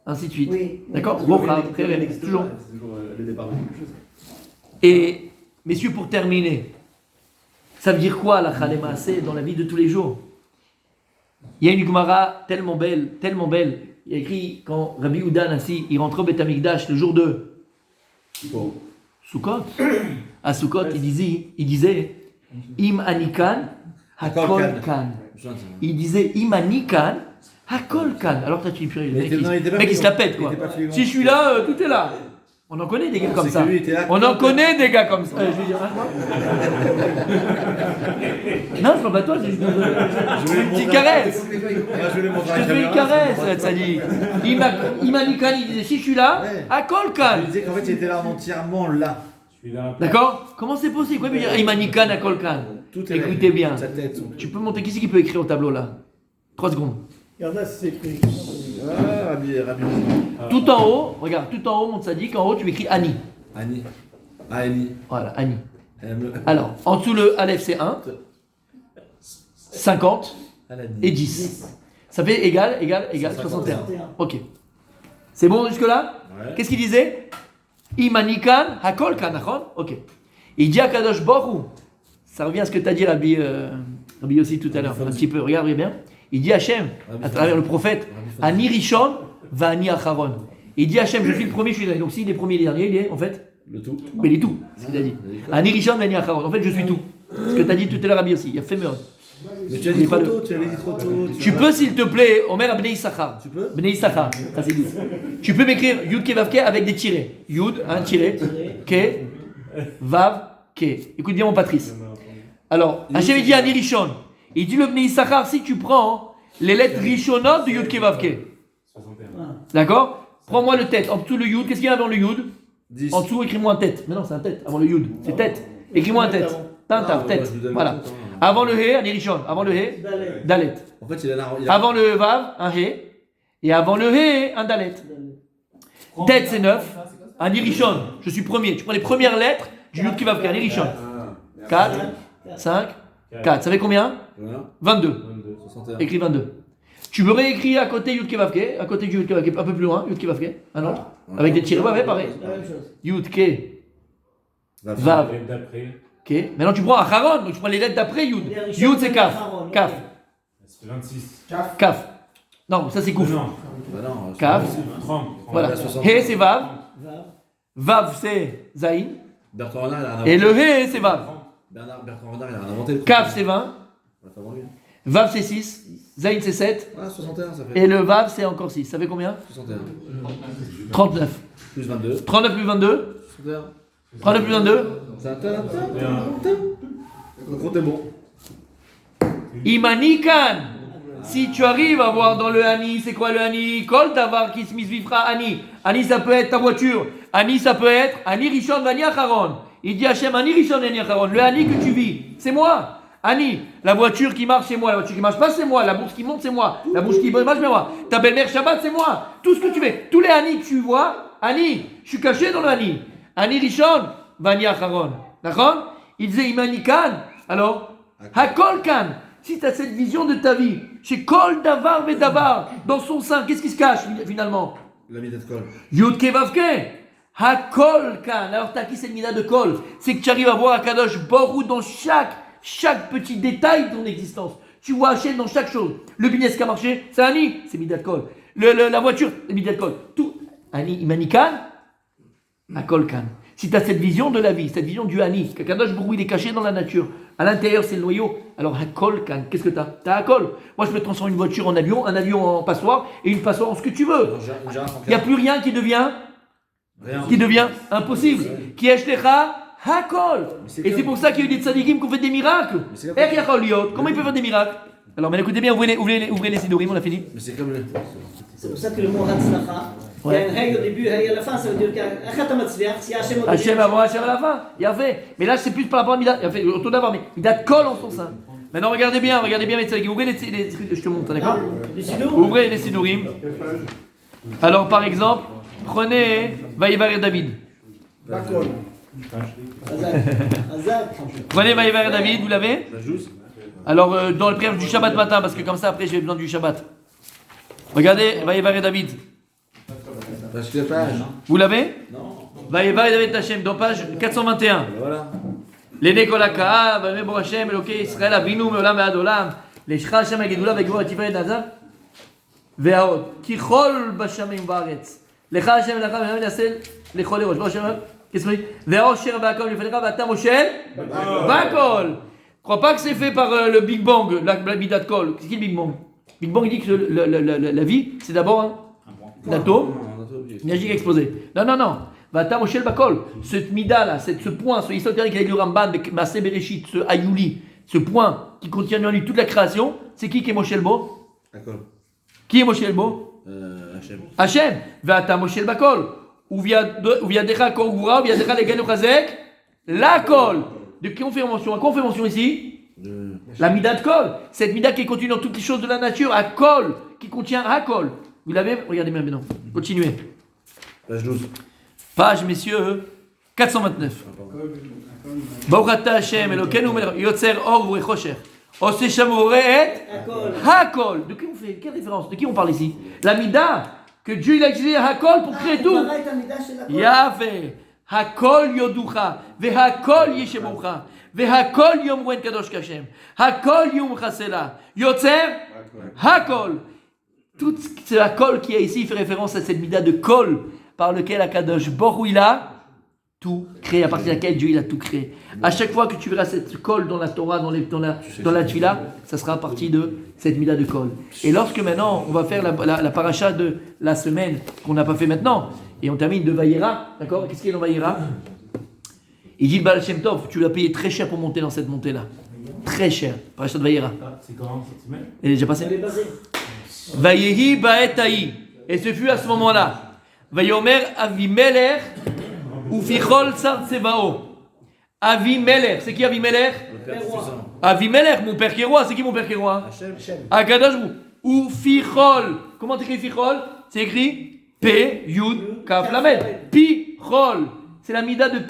ainsi de suite. Oui. D'accord? Rochav, Kherem, toujours. C'est toujours le départ de quelque chose. Et, messieurs, pour terminer, ça veut dire quoi la Khalemaasé dans la vie de tous les jours? Il y a une Gemara tellement belle. Il y a écrit quand Rabbi Yehuda Nassi, il rentre au Beth Amikdash le jour de Sukkot. À Sukkot, il disait Im Anikan Hakol Kan. Il disait Im Anikan Hakol Kan. Alors toi tu dis purée, le mec il se la pète quoi. Si je suis là, tout est là. On en connaît des gars comme ça. On en connaît des gars comme ça. Je veux dire, non, je parle pas de toi, je veux une petite caresse. Je te fais une caresse, ça dit. Imanikan, il disait si je suis là, à Kolkan. Il disait qu'en fait, il était là entièrement là. Je suis là. D'accord? Comment c'est possible? Quoi veut dire Imanikan à Kolkan? Écoutez bien. Sa tête. Tu peux monter, qui c'est qui peut écrire au tableau là? 3 secondes. Il y en a, c'est écrit. Ah, Rabbi. Tout en haut, regarde, tout en haut, mon tzaddik, en haut, tu écris Ani. Annie. Ah, Annie. Voilà, Ani. Elle Alors, en dessous le Aleph, c'est 1, 50 et 10. Ça fait égal, 61. Ok. C'est bon jusque-là? Ouais. Qu'est-ce qu'il disait? Imanikan hakol kanachon. Ok. Il dit à Kadosh Baruch Hu, ça revient à ce que tu as dit, Rabbi aussi tout à l'heure, un petit peu, regardez bien. Il dit Hachem, à travers le prophète, Ani Rishon va Ani Acharon. Il dit Hachem, je suis le premier, je suis le dernier. Donc s'il est premier, le dernier, il est en fait le tout. mais il est tout, c'est ce qu'il a dit. Ani Rishon va Ani Acharon. En fait, je suis tout. Ce que tu as dit tout à l'heure, Rabbi aussi. Il a fait meurtre. Mais tu as dit trop tôt, tu avais dit trop tôt. Tu peux, s'il te plaît, Omer à Bnei Issachar. Tu peux Bnei Issachar, ça c'est 10. Tu peux m'écrire Yud Ke Vav Ke avec des tirets. Yud, un tiré. Ke, Vav, Ke. Écoute bien mon Patrice. Alors, Hachem il dit Ani Rishon. Il dit le Bnei Issachar, si tu prends les lettres Rishonot de Yud Ke Vav Ke. 61. D'accord? Prends-moi le tête. En dessous le Yud, qu'est-ce qu'il y a avant le Yud? 10. En dessous, écris-moi un tête. Mais non, c'est un tête. Avant le Yud, c'est tête. Écris-moi un tête. Tinta, tête. Voilà. Avant le He, Ani Rishon. Avant le He, Dalet. En fait, il a Avant le Vav, un He. Et avant le He, un Dalet. Tête, c'est 9. Un Irishon. Je suis premier. Tu prends les premières lettres du Yud Ke Vav Ke. Un Irishon. 4, 5, 4. Ça fait combien? 22. 61. Écris 22. Tu veux réécrire à côté Yud Ke Vav Ke, à côté du Yud Ke Vav Ke, un peu plus loin, Yud Ke Vav Ke, un autre, avec des tirés, ouais, pareil. La même chose. Yud Ke Vav D'après, Ke. Maintenant tu prends Acharon, donc tu prends les lettres d'après Yud. Yud c'est Kaf. Kaf. c'est 26. Kaf. Non, ça c'est Kouf. Non, Bah non. Kaf. 30. Voilà. 60. He c'est Vav. Vav. Vav c'est Zaïn. Bertrand Renard, il a un Et le He c'est Vav. Bertrand Renard, il a inventé le truc. Kaf c'est 20. On l'a fait avant lui. Vav c'est 6. Zaïn c'est 7. Ah, 61, ça fait. Et le Vav c'est encore 6. Ça fait combien? 61. 39. Plus 22. 39 plus 22. 61. 39 plus 22. Le compte est bon. Imanikan. Si tu arrives à voir dans le Ani, c'est quoi le Ani? Kol davar qui se misvivra Ani. Ani ça peut être ta voiture. Ani ça peut être Ani Rishon Vani Acharon. Il dit Hachem Ani Rishon Vani Acharon. Le Ani que tu vis, c'est moi. Ani, la voiture qui marche c'est moi, la voiture qui marche pas c'est moi, la bourse qui monte c'est moi, la bourse qui marche c'est moi, ta belle-mère Shabbat c'est moi. Tout ce que tu fais, tous les Ani que tu vois, Ani, je suis caché dans le Ani. Ani Rishon Vani Acharon. D'accord? Il disait Imanikan. Alors, Hakol Kan. Si tu as cette vision de ta vie, chez Kol Davar Vedavar, dans son sein, qu'est-ce qui se cache finalement? La Midat Kol. Yud Ke Vav Ke. Hakol Kan. Alors, t'as qui cette mida de Kol? C'est que tu arrives à voir Akadosh Baruch Hu dans chaque petit détail de ton existence. Tu vois Hachem dans chaque chose. Le business qui a marché, c'est Ani, c'est Midat Kol. La voiture, c'est Midat Kol. Tout. Ani, Imanikan, Hakol Kan. Si tu as cette vision de la vie, cette vision du Ani, que Kadosh Baruch Hu, il est caché dans la nature, à l'intérieur c'est le noyau, alors Hakol Kan, qu'est-ce que tu as? Tu as Hakol. Moi je peux transformer une voiture en avion, un avion en passoire, et une passoire en ce que tu veux. Il n'y a plus rien qui devient impossible. Qui est Shlecha Hakol. Et c'est pour ça qu'il y a eu des tzadikim qui ont fait des miracles. Comment ils peuvent faire des miracles? Alors, mais écoutez bien, ouvrez les sidorim, on a fini. Mais c'est comme le. C'est pour ça que le mot Hatzlacha, il y a un Hey au début, Hey à la fin, ça veut dire qu'Achat Matzliach, si Hachem au début. Hachem avant, Hachem à la fin. Il a fait. Mais là, c'est plus par rapport à Midat. Il a fait autour d'avoir, mais Midat Kol en son sein. Maintenant, regardez bien, mes tzadikim. Ouvrez les je te montre, d'accord? Ouvrez les sidorim. Alors, par exemple, prenez Vaïvar et David. D'accord. Prenez Vaïvar et David, vous l'avez? La jousse. Alors, dans le prière du Shabbat matin, parce que comme ça, après, j'ai besoin du Shabbat. Regardez, Vaïvar et David. Parce que page. Vous l'avez? Non. Vaïva et David Hashem, dans page 421. Voilà. L'Ene Kol HaKa'a, Vaymer Hashem, Elokei Israël, Avinu Me'olam Ve'ad Olam, L'Eshcha Hashem HaGedula Ve'Gvor HaTiferet Nazar, Ve'Haod, Kichol Bashamim Ba'aretz, Lecha Hashem Lecha Ve'Hamed Yasel, Lechol Erosh, qu'est-ce qu'on dit? Ve'Osher Ve'Akol, Lefanecha Ve'Ata Moshel, Ve'Akol. Je crois pas que c'est fait par le Big Bang, la Midat Kol. C'est qui le Big Bang? Big Bang, il dit que la vie, c'est d'abord un atome, énergie explosée. Non. Vata Moshel Bakol, cette mida là, ce point, ce ésotérique avec le Ramban, Maaseh Bereshit, ce Ayuli, ce point qui contient en lui toute la création, c'est qui est Moshel Bo? D'accord. Qui est Moshel Bo? Hachem. Hachem. Vata Moshel Bakol. Ou via Decha Kol Gvura, ou via Decha Legenu Chazek, la Kol. De qui on fait mention? À quoi on fait mention ici? La Midat Kol. Cette Mida qui est contenue dans toutes les choses de la nature, à Kol, qui contient Hakol. Vous l'avez? Regardez bien maintenant. Continuez. Page 12. Page, messieurs, 429. Baruch ata Hashem Elokeinu melech yotzer or v'chosher. Oseh shamoreh et Hakol. De qui on fait? Quelle référence? De qui on parle ici? La Mida, que Dieu il a utilisé Hakol pour créer tout. Yahvé. Hakol yoducha. Vehakol yeshemucha. Vehakol yomren kadosh kashem. Hakol yom chasela. Yotzer Hakol. Tout ce Hakol qui est ici, il fait référence à cette Mida de Kol, par lequel Akadosh Borou il a tout créé, à partir de laquelle Dieu il a tout créé. À chaque fois que tu verras cette Kol dans la Torah, dans la Tfila, ça sera à partir de cette Mida de Kol. Et lorsque maintenant on va faire la paracha de la semaine qu'on n'a pas fait maintenant, et on termine de Vayera, d'accord? Qu'est-ce qu'il y a dans Vayera? Il dit Baal Shem Tov, tu l'as payé très cher pour monter dans cette montée-là. Très cher. Paracha de Vayera. C'est comment cette semaine? Elle est déjà passée? Elle est basée. Vayehi Baetaï. Et ce fut à ce moment-là. Vayomer Avimelech ou Fichol Tsar Tsevao. Avimelech, c'est qui Avimelech? Avimelech, mon père qui est roi. C'est qui mon père qui est roi? Akadosh ou Fichol. Comment t'écris Fichol? C'est écrit P, Yud, Kaf, Lamed. Pichol. C'est la mida de